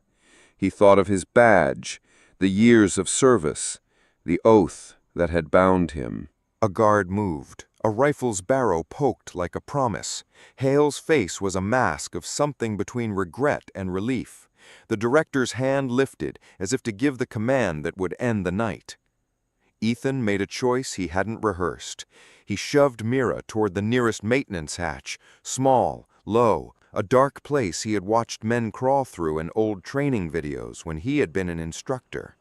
He thought of his badge, the years of service, the oath that had bound him. A guard moved. A rifle's barrel poked like a promise. Hale's face was a mask of something between regret and relief. The director's hand lifted as if to give the command that would end the night. Ethan made a choice he hadn't rehearsed. He shoved Mira toward the nearest maintenance hatch, small, low, a dark place he had watched men crawl through in old training videos when he had been an instructor.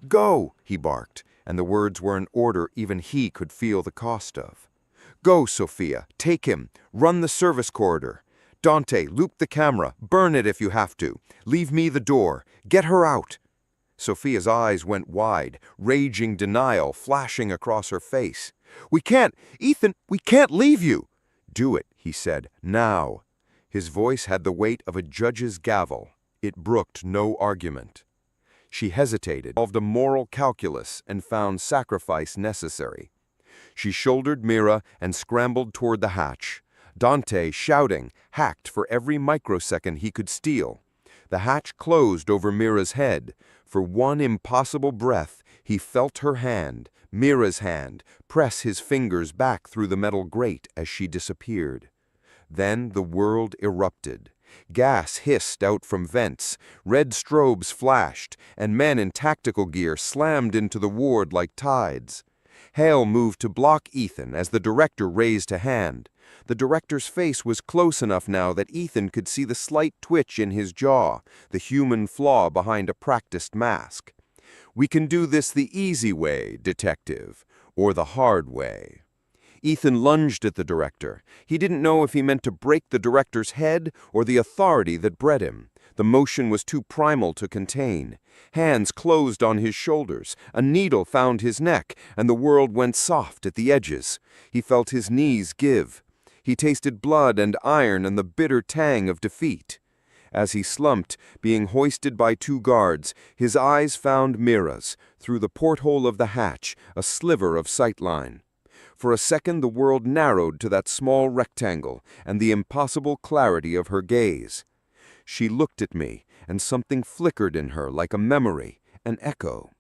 "Go!" he barked, and the words were an order even he could feel the cost of. "Go, Sophia, take him, run the service corridor. Dante, loop the camera, burn it if you have to. Leave me the door, get her out." Sophia's eyes went wide, raging denial flashing across her face. "We can't, Ethan, we can't leave you." "Do it," he said, "now." His voice had the weight of a judge's gavel. It brooked no argument. She hesitated, solved a moral calculus, and found sacrifice necessary. She shouldered Mira and scrambled toward the hatch. Dante, shouting, hacked for every microsecond he could steal. The hatch closed over Mira's head. For one impossible breath, he felt her hand, Mira's hand, press his fingers back through the metal grate as she disappeared. Then the world erupted. Gas hissed out from vents, red strobes flashed, and men in tactical gear slammed into the ward like tides. Hale moved to block Ethan as the director raised a hand. The director's face was close enough now that Ethan could see the slight twitch in his jaw, the human flaw behind a practiced mask. "We can do this the easy way, detective, or the hard way." Ethan lunged at the director. He didn't know if he meant to break the director's head or the authority that bred him. The motion was too primal to contain. Hands closed on his shoulders, a needle found his neck, and the world went soft at the edges. He felt his knees give. He tasted blood and iron and the bitter tang of defeat. As he slumped, being hoisted by two guards, his eyes found Mira's, through the porthole of the hatch, a sliver of sightline. For a second the world narrowed to that small rectangle and the impossible clarity of her gaze. She looked at me, and something flickered in her like a memory, an echo.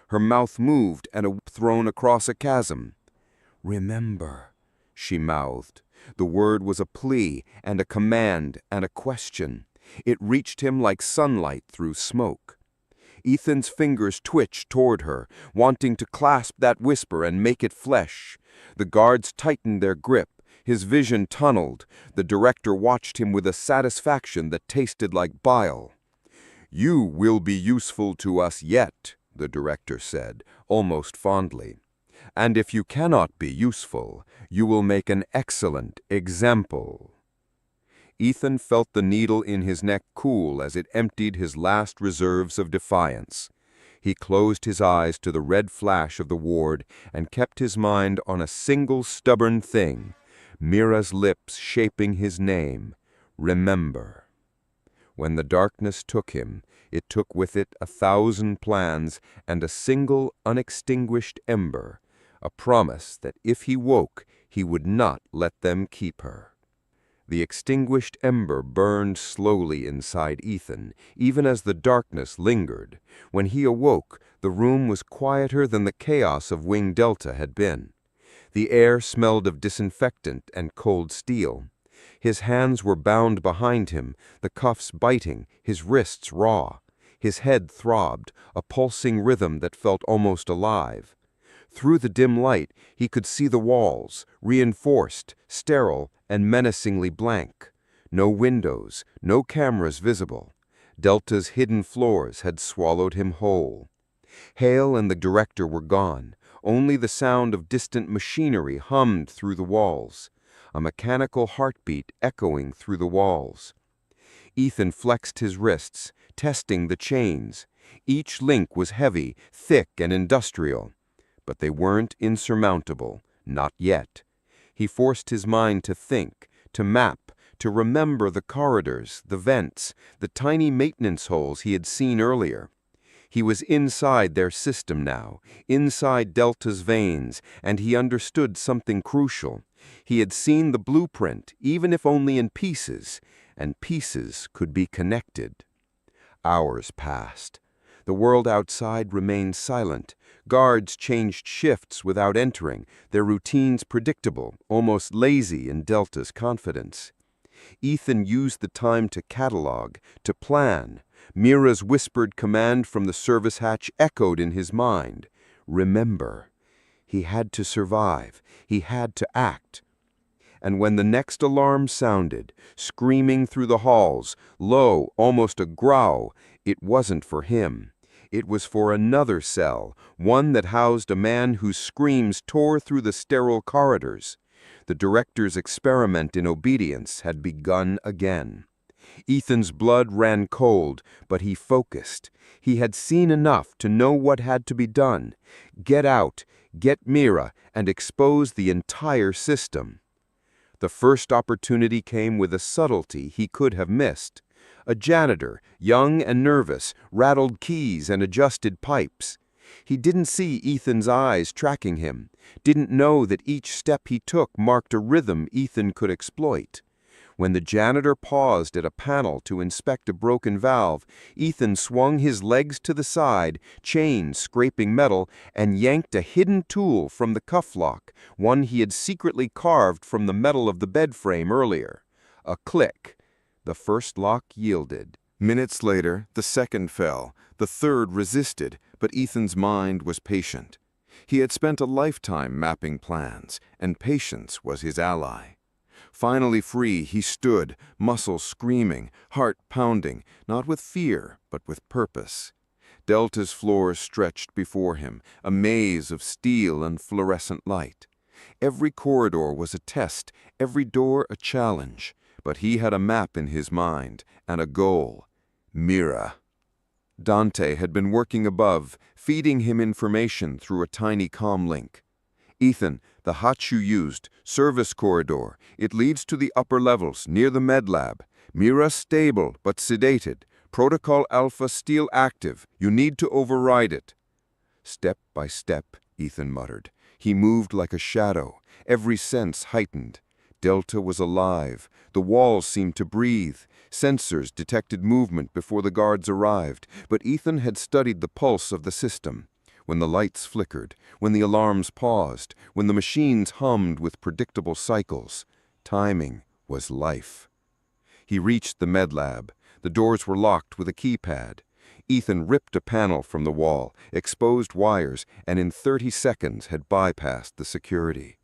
Her mouth moved and a thrown across a chasm. "Remember," she mouthed. The word was a plea and a command and a question. It reached him like sunlight through smoke. Ethan's fingers twitched toward her, wanting to clasp that whisper and make it flesh. The guards tightened their grip. His vision tunneled. The director watched him with a satisfaction that tasted like bile. "You will be useful to us yet," the director said, almost fondly. "And if you cannot be useful, you will make an excellent example." Ethan felt the needle in his neck cool as it emptied his last reserves of defiance. He closed his eyes to the red flash of the ward and kept his mind on a single stubborn thing, Mira's lips shaping his name, "Remember." When the darkness took him, it took with it 1,000 plans and a single unextinguished ember, a promise that if he woke, he would not let them keep her. The extinguished ember burned slowly inside Ethan, even as the darkness lingered. When he awoke, the room was quieter than the chaos of Wing Delta had been. The air smelled of disinfectant and cold steel. His hands were bound behind him, the cuffs biting, his wrists raw. His head throbbed, a pulsing rhythm that felt almost alive. Through the dim light, he could see the walls, reinforced, sterile, and menacingly blank. No windows, no cameras visible. Delta's hidden floors had swallowed him whole. Hale and the director were gone. Only the sound of distant machinery hummed through the walls, a mechanical heartbeat echoing through the walls. Ethan flexed his wrists, testing the chains. Each link was heavy, thick, and industrial. But they weren't insurmountable, not yet. He forced his mind to think, to map, to remember the corridors, the vents, the tiny maintenance holes he had seen earlier. He was inside their system now, inside Delta's veins, and he understood something crucial. He had seen the blueprint, even if only in pieces, and pieces could be connected. Hours passed. The world outside remained silent. Guards changed shifts without entering, their routines predictable, almost lazy in Delta's confidence. Ethan used the time to catalog, to plan. Mira's whispered command from the service hatch echoed in his mind. Remember. He had to survive. He had to act. And when the next alarm sounded, screaming through the halls, low, almost a growl, it wasn't for him. It was for another cell, one that housed a man whose screams tore through the sterile corridors. The director's experiment in obedience had begun again. Ethan's blood ran cold, but he focused. He had seen enough to know what had to be done. Get out, get Mira, and expose the entire system. The first opportunity came with a subtlety he could have missed. A janitor, young and nervous, rattled keys and adjusted pipes. He didn't see Ethan's eyes tracking him, didn't know that each step he took marked a rhythm Ethan could exploit. When the janitor paused at a panel to inspect a broken valve, Ethan swung his legs to the side, chains scraping metal, and yanked a hidden tool from the cuff lock, one he had secretly carved from the metal of the bed frame earlier. A click. The first lock yielded. Minutes later, the second fell. The third resisted, but Ethan's mind was patient. He had spent a lifetime mapping plans, and patience was his ally. Finally free, he stood, muscles screaming, heart pounding, not with fear, but with purpose. Delta's floors stretched before him, a maze of steel and fluorescent light. Every corridor was a test, every door a challenge, but he had a map in his mind, and a goal: Mira. Dante had been working above, feeding him information through a tiny comm link. Ethan, the hatch you used, service corridor. It leads to the upper levels, near the med lab. Mira stable, but sedated. Protocol Alpha still active. You need to override it. Step by step, Ethan muttered. He moved like a shadow, every sense heightened. Delta was alive. The walls seemed to breathe. Sensors detected movement before the guards arrived, but Ethan had studied the pulse of the system. When the lights flickered, when the alarms paused, when the machines hummed with predictable cycles, timing was life. He reached the med lab. The doors were locked with a keypad. Ethan ripped a panel from the wall, exposed wires, and in 30 seconds had bypassed the security.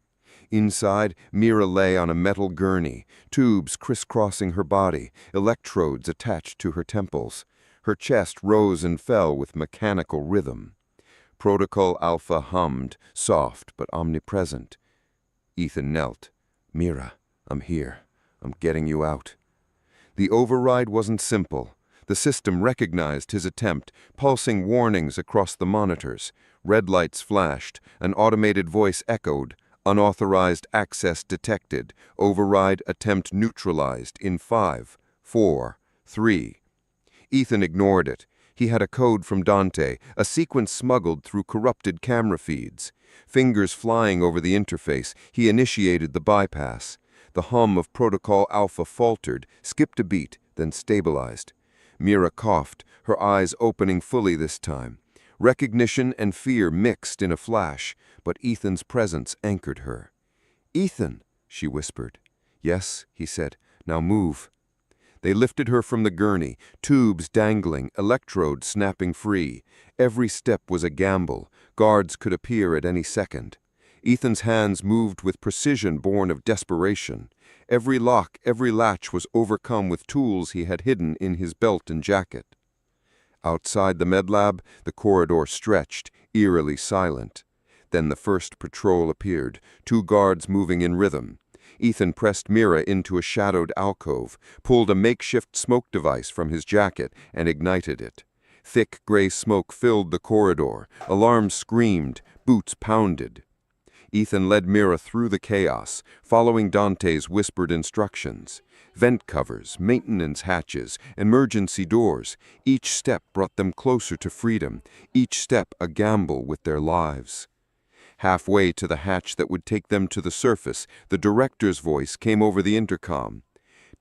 Inside, Mira lay on a metal gurney, tubes crisscrossing her body, electrodes attached to her temples. Her chest rose and fell with mechanical rhythm. Protocol Alpha hummed, soft but omnipresent. Ethan knelt. Mira, I'm here. I'm getting you out. The override wasn't simple. The system recognized his attempt, pulsing warnings across the monitors. Red lights flashed. An automated voice echoed. Unauthorized access detected. Override attempt neutralized in 5, 4, 3. Ethan ignored it. He had a code from Dante, a sequence smuggled through corrupted camera feeds. Fingers flying over the interface, he initiated the bypass. The hum of Protocol Alpha faltered, skipped a beat, then stabilized. Mira coughed, her eyes opening fully this time. Recognition and fear mixed in a flash, but Ethan's presence anchored her. "Ethan," she whispered. "Yes," he said. "Now move." They lifted her from the gurney, tubes dangling, electrodes snapping free. Every step was a gamble. Guards could appear at any second. Ethan's hands moved with precision born of desperation. Every lock, every latch was overcome with tools he had hidden in his belt and jacket. Outside the med lab, the corridor stretched, eerily silent. Then the first patrol appeared, 2 guards moving in rhythm. Ethan pressed Mira into a shadowed alcove, pulled a makeshift smoke device from his jacket, and ignited it. Thick gray smoke filled the corridor. Alarms screamed, boots pounded. Ethan led Mira through the chaos, following Dante's whispered instructions. Vent covers, maintenance hatches, emergency doors. Each step brought them closer to freedom, each step a gamble with their lives. Halfway to the hatch that would take them to the surface, the director's voice came over the intercom.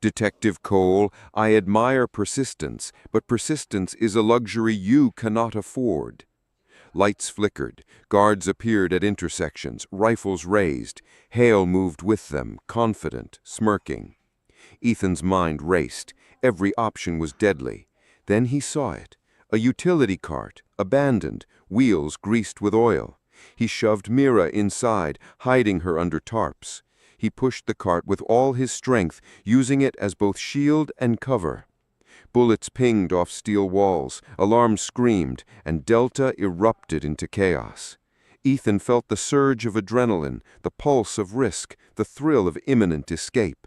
"Detective Cole, I admire persistence, but persistence is a luxury you cannot afford." Lights flickered, guards appeared at intersections, rifles raised. Hale moved with them, confident, smirking. Ethan's mind raced. Every option was deadly. Then he saw it. A utility cart, abandoned, wheels greased with oil. He shoved Mira inside, hiding her under tarps. He pushed the cart with all his strength, using it as both shield and cover. Bullets pinged off steel walls, alarms screamed, and Delta erupted into chaos. Ethan felt the surge of adrenaline, the pulse of risk, the thrill of imminent escape.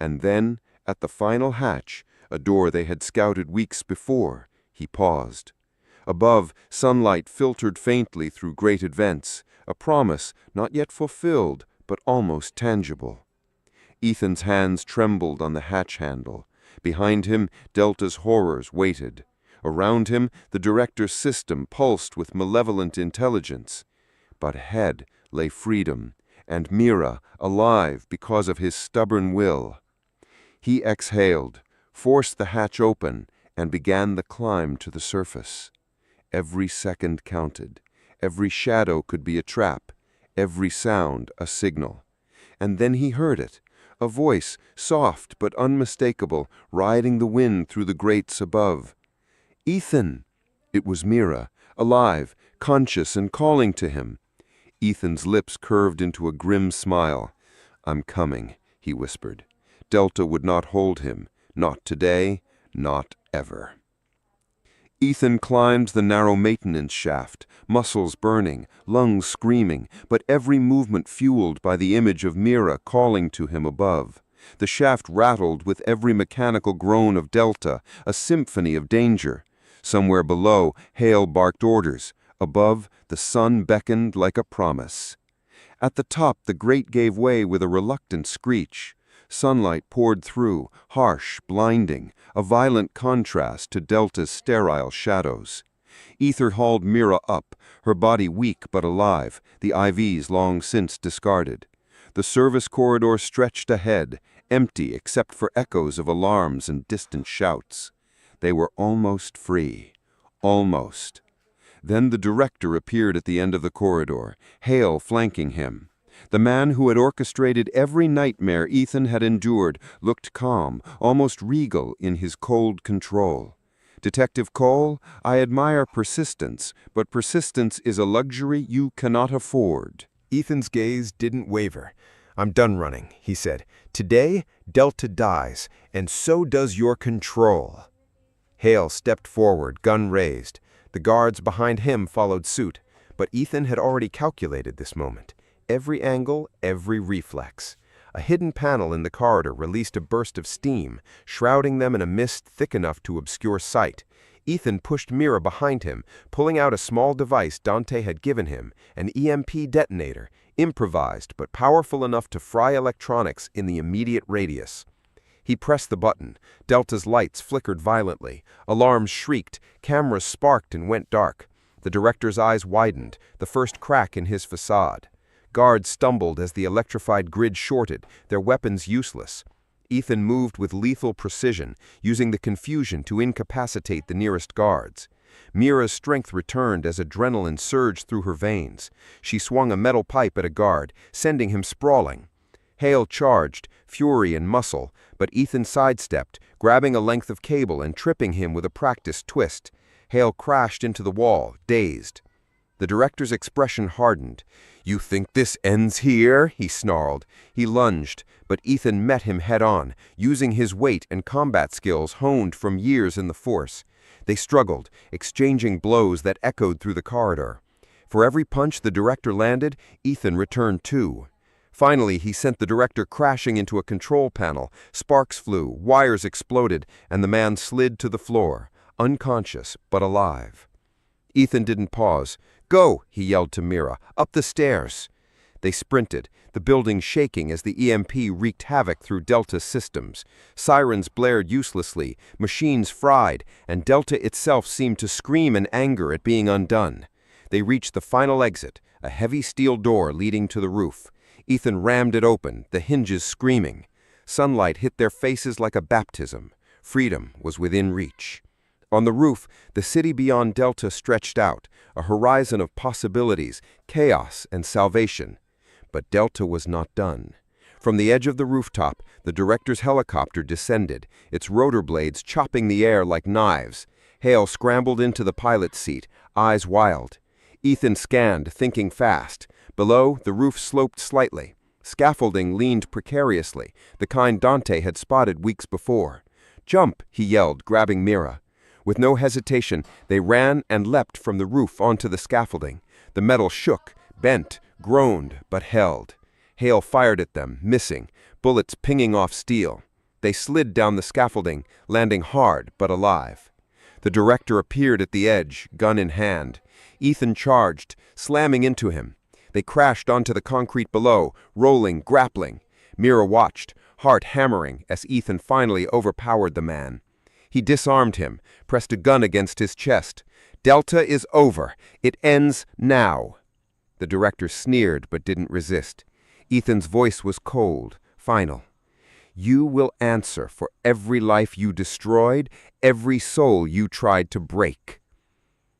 And then, at the final hatch, a door they had scouted weeks before, he paused. Above, sunlight filtered faintly through grated vents, a promise not yet fulfilled, but almost tangible. Ethan's hands trembled on the hatch handle. Behind him, Delta's horrors waited. Around him, the director's system pulsed with malevolent intelligence. But ahead lay freedom, and Mira, alive because of his stubborn will. He exhaled, forced the hatch open, and began the climb to the surface. Every second counted. Every shadow could be a trap, every sound a signal. And then he heard it, a voice, soft but unmistakable, riding the wind through the grates above. "Ethan!" It was Mira, alive, conscious and calling to him. Ethan's lips curved into a grim smile. "I'm coming," he whispered. Delta would not hold him, not today, not ever. Ethan climbed the narrow maintenance shaft, muscles burning, lungs screaming, but every movement fueled by the image of Mira calling to him above. The shaft rattled with every mechanical groan of Delta, a symphony of danger. Somewhere below, Hale barked orders. Above, the sun beckoned like a promise. At the top, the grate gave way with a reluctant screech. Sunlight poured through, harsh, blinding, a violent contrast to Delta's sterile shadows. Ether hauled Mira up, her body weak but alive, the IVs long since discarded. The service corridor stretched ahead, empty except for echoes of alarms and distant shouts. They were almost free. Almost. Then the director appeared at the end of the corridor, Hale flanking him. The man who had orchestrated every nightmare Ethan had endured looked calm, almost regal in his cold control. "Detective Cole, I admire persistence, but persistence is a luxury you cannot afford." Ethan's gaze didn't waver. "I'm done running," he said. "Today, Delta dies, and so does your control." Hale stepped forward, gun raised. The guards behind him followed suit, but Ethan had already calculated this moment. Every angle, every reflex. A hidden panel in the corridor released a burst of steam, shrouding them in a mist thick enough to obscure sight. Ethan pushed Mira behind him, pulling out a small device Dante had given him, an EMP detonator, improvised but powerful enough to fry electronics in the immediate radius. He pressed the button. Delta's lights flickered violently. Alarms shrieked. Cameras sparked and went dark. The director's eyes widened, the first crack in his facade. Guards stumbled as the electrified grid shorted, their weapons useless. Ethan moved with lethal precision, using the confusion to incapacitate the nearest guards. Mira's strength returned as adrenaline surged through her veins. She swung a metal pipe at a guard, sending him sprawling. Hale charged, fury and muscle, but Ethan sidestepped, grabbing a length of cable and tripping him with a practiced twist. Hale crashed into the wall, dazed. The director's expression hardened. "You think this ends here?" he snarled. He lunged, but Ethan met him head-on, using his weight and combat skills honed from years in the force. They struggled, exchanging blows that echoed through the corridor. For every punch the director landed, Ethan returned too. Finally, he sent the director crashing into a control panel. Sparks flew, wires exploded, and the man slid to the floor, unconscious but alive. Ethan didn't pause. "Go!" he yelled to Mira. "Up the stairs!" They sprinted, the building shaking as the EMP wreaked havoc through Delta's systems. Sirens blared uselessly, machines fried, and Delta itself seemed to scream in anger at being undone. They reached the final exit, a heavy steel door leading to the roof. Ethan rammed it open, the hinges screaming. Sunlight hit their faces like a baptism. Freedom was within reach. On the roof, the city beyond Delta stretched out, a horizon of possibilities, chaos, and salvation. But Delta was not done. From the edge of the rooftop, the director's helicopter descended, its rotor blades chopping the air like knives. Hale scrambled into the pilot's seat, eyes wild. Ethan scanned, thinking fast. Below, the roof sloped slightly. Scaffolding leaned precariously, the kind Dante had spotted weeks before. "Jump!" he yelled, grabbing Mira. With no hesitation, they ran and leapt from the roof onto the scaffolding. The metal shook, bent, groaned, but held. Hale fired at them, missing, bullets pinging off steel. They slid down the scaffolding, landing hard but alive. The director appeared at the edge, gun in hand. Ethan charged, slamming into him. They crashed onto the concrete below, rolling, grappling. Mira watched, heart hammering, as Ethan finally overpowered the man. He disarmed him, pressed a gun against his chest. "Delta is over. It ends now." The director sneered but didn't resist. Ethan's voice was cold, final. "You will answer for every life you destroyed, every soul you tried to break."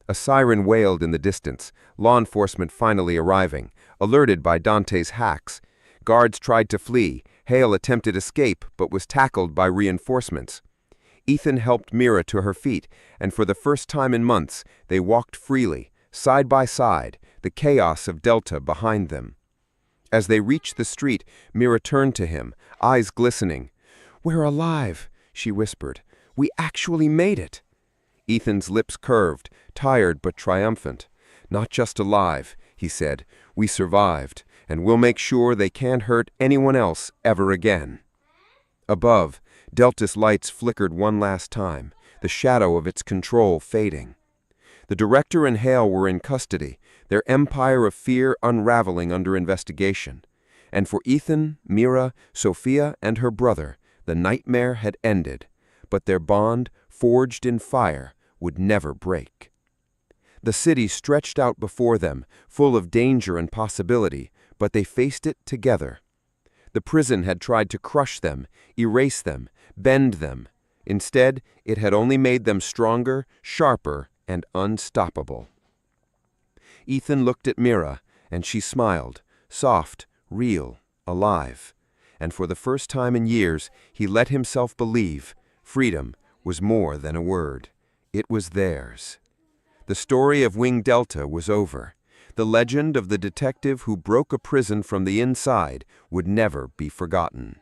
A siren wailed in the distance, law enforcement finally arriving, alerted by Dante's hacks. Guards tried to flee. Hale attempted escape but was tackled by reinforcements. Ethan helped Mira to her feet, and for the first time in months, they walked freely, side by side, the chaos of Delta behind them. As they reached the street, Mira turned to him, eyes glistening. "We're alive," she whispered. "We actually made it." Ethan's lips curved, tired but triumphant. "Not just alive," he said. "We survived, and we'll make sure they can't hurt anyone else ever again." Above, Delta's lights flickered one last time, the shadow of its control fading. The director and Hale were in custody, their empire of fear unraveling under investigation. And for Ethan, Mira, Sophia, and her brother, the nightmare had ended, but their bond, forged in fire, would never break. The city stretched out before them, full of danger and possibility, but they faced it together. The prison had tried to crush them, erase them, bend them. Instead, it had only made them stronger, sharper, and unstoppable. Ethan looked at Mira, and she smiled, soft, real, alive. And for the first time in years, he let himself believe freedom was more than a word. It was theirs. The story of Wing Delta was over. The legend of the detective who broke a prison from the inside would never be forgotten.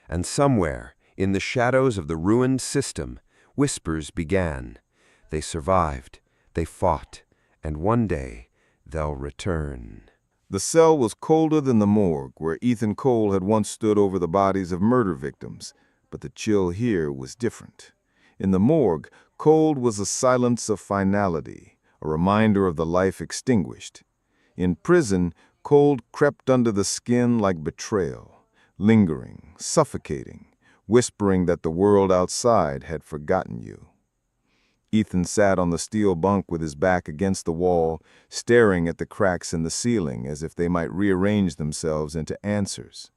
And somewhere, in the shadows of the ruined system, whispers began. They survived, they fought, and one day they'll return. The cell was colder than the morgue, where Ethan Cole had once stood over the bodies of murder victims, but the chill here was different. In the morgue, cold was a silence of finality, a reminder of the life extinguished. In prison, cold crept under the skin like betrayal, lingering, suffocating, whispering that the world outside had forgotten you. Ethan sat on the steel bunk with his back against the wall, staring at the cracks in the ceiling as if they might rearrange themselves into answers.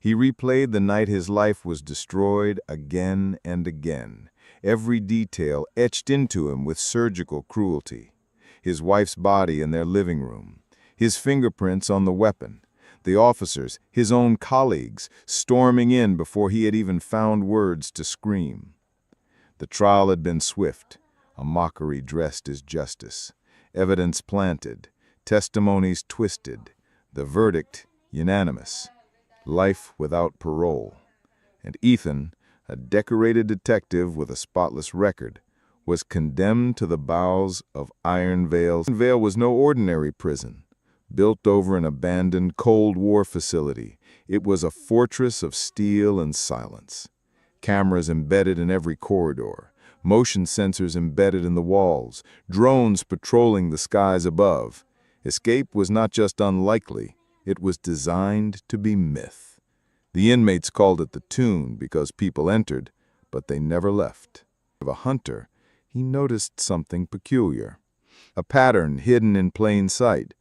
He replayed the night his life was destroyed again and again, every detail etched into him with surgical cruelty. His wife's body in their living room, his fingerprints on the weapon, the officers, his own colleagues, storming in before he had even found words to scream. The trial had been swift, a mockery dressed as justice, evidence planted, testimonies twisted, the verdict unanimous, life without parole. And Ethan, a decorated detective with a spotless record, was condemned to the bowels of Iron Vale. Iron Vale was no ordinary prison. Built over an abandoned Cold War facility, it was a fortress of steel and silence. Cameras embedded in every corridor, motion sensors embedded in the walls, drones patrolling the skies above. Escape was not just unlikely, it was designed to be myth. The inmates called it the Tomb because people entered, but they never left. Of a hunter, he noticed something peculiar. A pattern hidden in plain sight.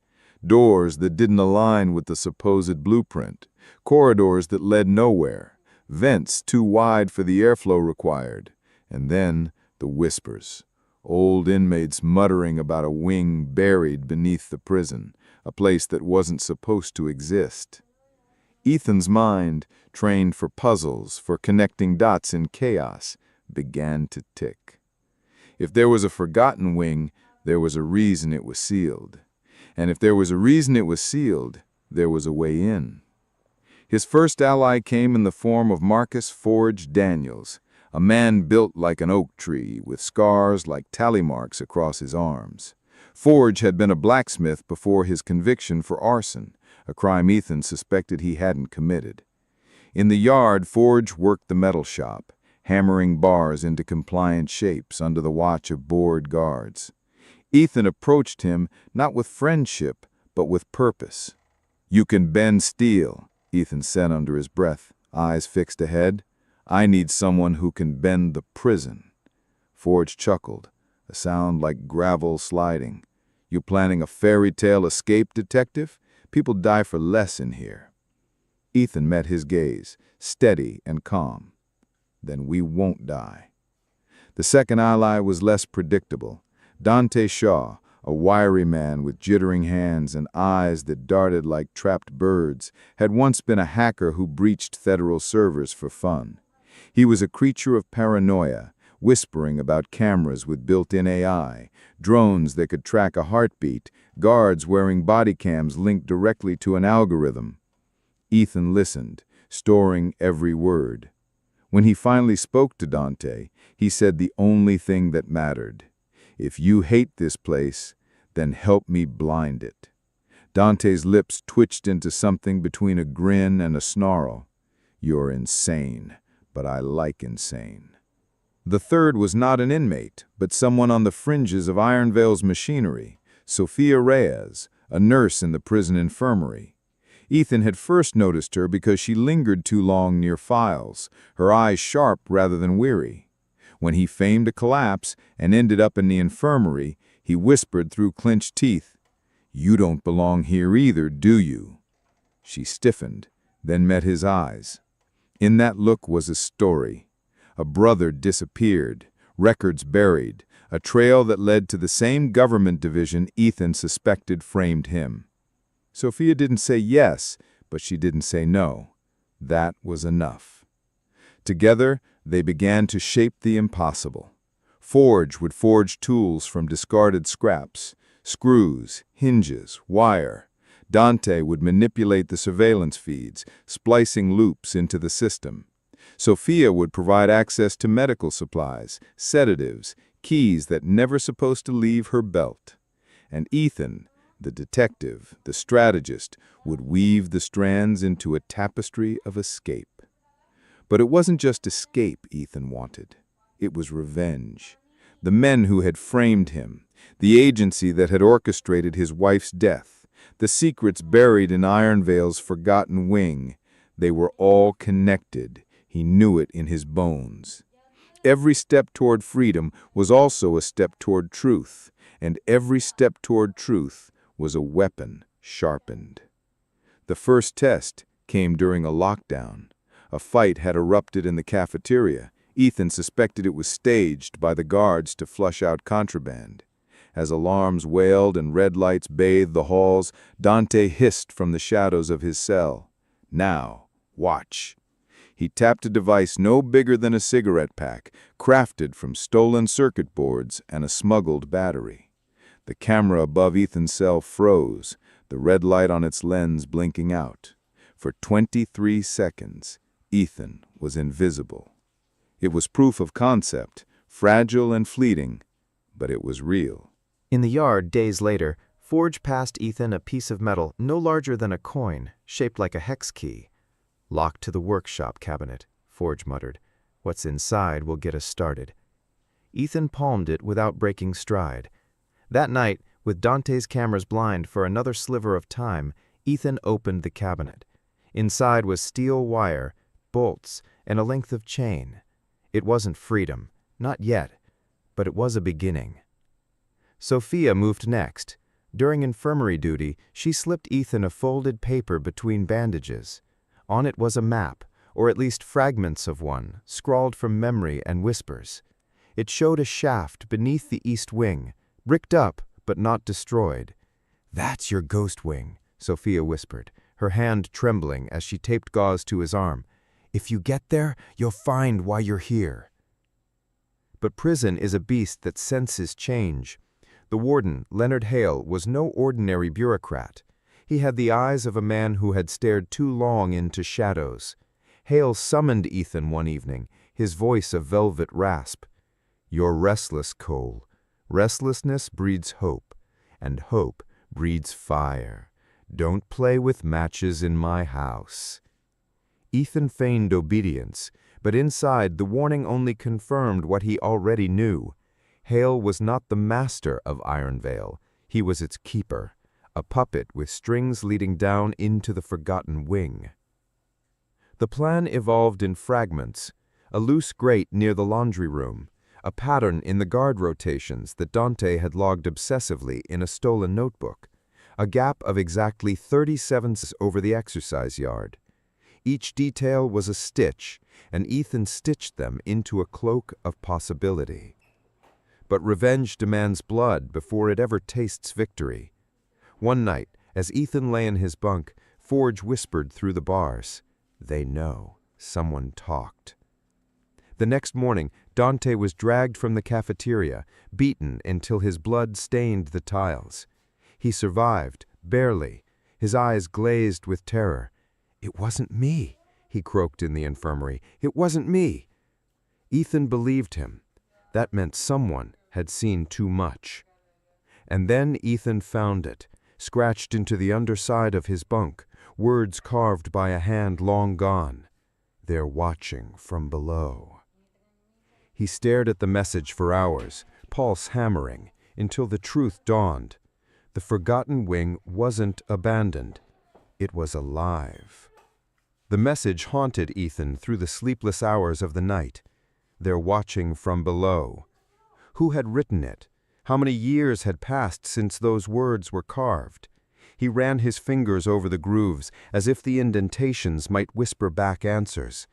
Doors that didn't align with the supposed blueprint. Corridors that led nowhere. Vents too wide for the airflow required. And then the whispers. Old inmates muttering about a wing buried beneath the prison, a place that wasn't supposed to exist. Ethan's mind, trained for puzzles, for connecting dots in chaos, began to tick. If there was a forgotten wing, there was a reason it was sealed. And if there was a reason it was sealed, there was a way in. His first ally came in the form of Marcus Forge Daniels, a man built like an oak tree, with scars like tally marks across his arms. Forge had been a blacksmith before his conviction for arson, a crime Ethan suspected he hadn't committed. In the yard, Forge worked the metal shop, hammering bars into compliant shapes under the watch of bored guards. Ethan approached him not with friendship, but with purpose. "You can bend steel," Ethan said under his breath, eyes fixed ahead. "I need someone who can bend the prison." Forge chuckled, a sound like gravel sliding. "You planning a fairy tale escape, detective? People die for less in here." Ethan met his gaze, steady and calm. "Then we won't die." The second ally was less predictable. Dante Shaw, a wiry man with jittering hands and eyes that darted like trapped birds, had once been a hacker who breached federal servers for fun. He was a creature of paranoia, whispering about cameras with built-in AI, drones that could track a heartbeat, guards wearing body cams linked directly to an algorithm. Ethan listened, storing every word. When he finally spoke to Dante, he said the only thing that mattered. "If you hate this place, then help me blind it." Dante's lips twitched into something between a grin and a snarl. "You're insane, but I like insane." The third was not an inmate, but someone on the fringes of Iron Vale's machinery, Sophia Reyes, a nurse in the prison infirmary. Ethan had first noticed her because she lingered too long near files, her eyes sharp rather than weary. When he feigned a collapse and ended up in the infirmary, he whispered through clenched teeth, "You don't belong here either, do you?" She stiffened, then met his eyes. In that look was a story. A brother disappeared, records buried, a trail that led to the same government division Ethan suspected framed him. Sophia didn't say yes, but she didn't say no. That was enough. Together, they began to shape the impossible. Forge would forge tools from discarded scraps, screws, hinges, wire. Dante would manipulate the surveillance feeds, splicing loops into the system. Sophia would provide access to medical supplies, sedatives, keys that never supposed to leave her belt. And Ethan, the detective, the strategist, would weave the strands into a tapestry of escape. But it wasn't just escape Ethan wanted. It was revenge. The men who had framed him, the agency that had orchestrated his wife's death, the secrets buried in Iron Vale's forgotten wing, they were all connected. He knew it in his bones. Every step toward freedom was also a step toward truth, and every step toward truth was a weapon sharpened. The first test came during a lockdown. A fight had erupted in the cafeteria. Ethan suspected it was staged by the guards to flush out contraband. As alarms wailed and red lights bathed the halls, Dante hissed from the shadows of his cell. "Now, watch." He tapped a device no bigger than a cigarette pack, crafted from stolen circuit boards and a smuggled battery. The camera above Ethan's cell froze, the red light on its lens blinking out. For 23 seconds, Ethan was invisible. It was proof of concept, fragile and fleeting, but it was real. In the yard, days later, Forge passed Ethan a piece of metal no larger than a coin, shaped like a hex key. "Locked to the workshop cabinet," Forge muttered. "What's inside will get us started." Ethan palmed it without breaking stride. That night, with Dante's cameras blind for another sliver of time, Ethan opened the cabinet. Inside was steel wire, bolts, and a length of chain. It wasn't freedom, not yet, but it was a beginning. Sophia moved next. During infirmary duty, she slipped Ethan a folded paper between bandages. On it was a map, or at least fragments of one, scrawled from memory and whispers. It showed a shaft beneath the east wing, bricked up but not destroyed. "That's your ghost wing," Sophia whispered, her hand trembling as she taped gauze to his arm. "If you get there, you'll find why you're here." But prison is a beast that senses change. The warden, Leonard Hale, was no ordinary bureaucrat. He had the eyes of a man who had stared too long into shadows. Hale summoned Ethan one evening, his voice a velvet rasp. "You're restless, Cole. Restlessness breeds hope, and hope breeds fire. Don't play with matches in my house." Ethan feigned obedience, but inside the warning only confirmed what he already knew. Hale was not the master of Ironvale. He was its keeper, a puppet with strings leading down into the forgotten wing. The plan evolved in fragments: a loose grate near the laundry room, a pattern in the guard rotations that Dante had logged obsessively in a stolen notebook, a gap of exactly 37 over the exercise yard. Each detail was a stitch, and Ethan stitched them into a cloak of possibility. But revenge demands blood before it ever tastes victory. One night, as Ethan lay in his bunk, Forge whispered through the bars, "They know. Someone talked." The next morning, Dante was dragged from the cafeteria, beaten until his blood stained the tiles. He survived, barely, his eyes glazed with terror. "It wasn't me," he croaked in the infirmary. "It wasn't me." Ethan believed him. That meant someone had seen too much. And then Ethan found it, scratched into the underside of his bunk, words carved by a hand long gone. "They're watching from below." He stared at the message for hours, pulse hammering, until the truth dawned. The forgotten wing wasn't abandoned. It was alive. The message haunted Ethan through the sleepless hours of the night. "They're watching from below." Who had written it? How many years had passed since those words were carved? He ran his fingers over the grooves, as if the indentations might whisper back answers.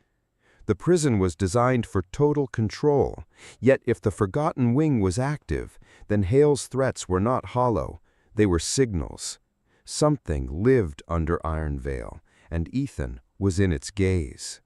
The prison was designed for total control, yet if the forgotten wing was active, then Hale's threats were not hollow, they were signals. Something lived under Ironvale, and Ethan was in its gaze.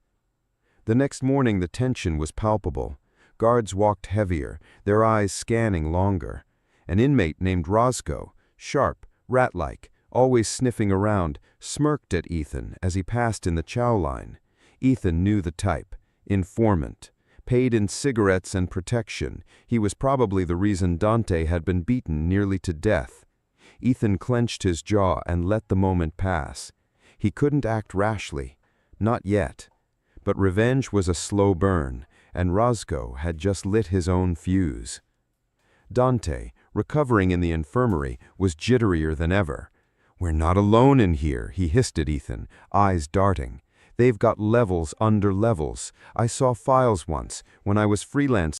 The next morning the tension was palpable. Guards walked heavier, their eyes scanning longer. An inmate named Roscoe, sharp, rat-like, always sniffing around, smirked at Ethan as he passed in the chow line. Ethan knew the type: informant. Paid in cigarettes and protection, he was probably the reason Dante had been beaten nearly to death. Ethan clenched his jaw and let the moment pass. He couldn't act rashly. Not yet. But revenge was a slow burn, and Roscoe had just lit his own fuse. Dante, recovering in the infirmary, was jitterier than ever. "We're not alone in here," he hissed at Ethan, eyes darting. "They've got levels under levels. I saw files once, when I was freelance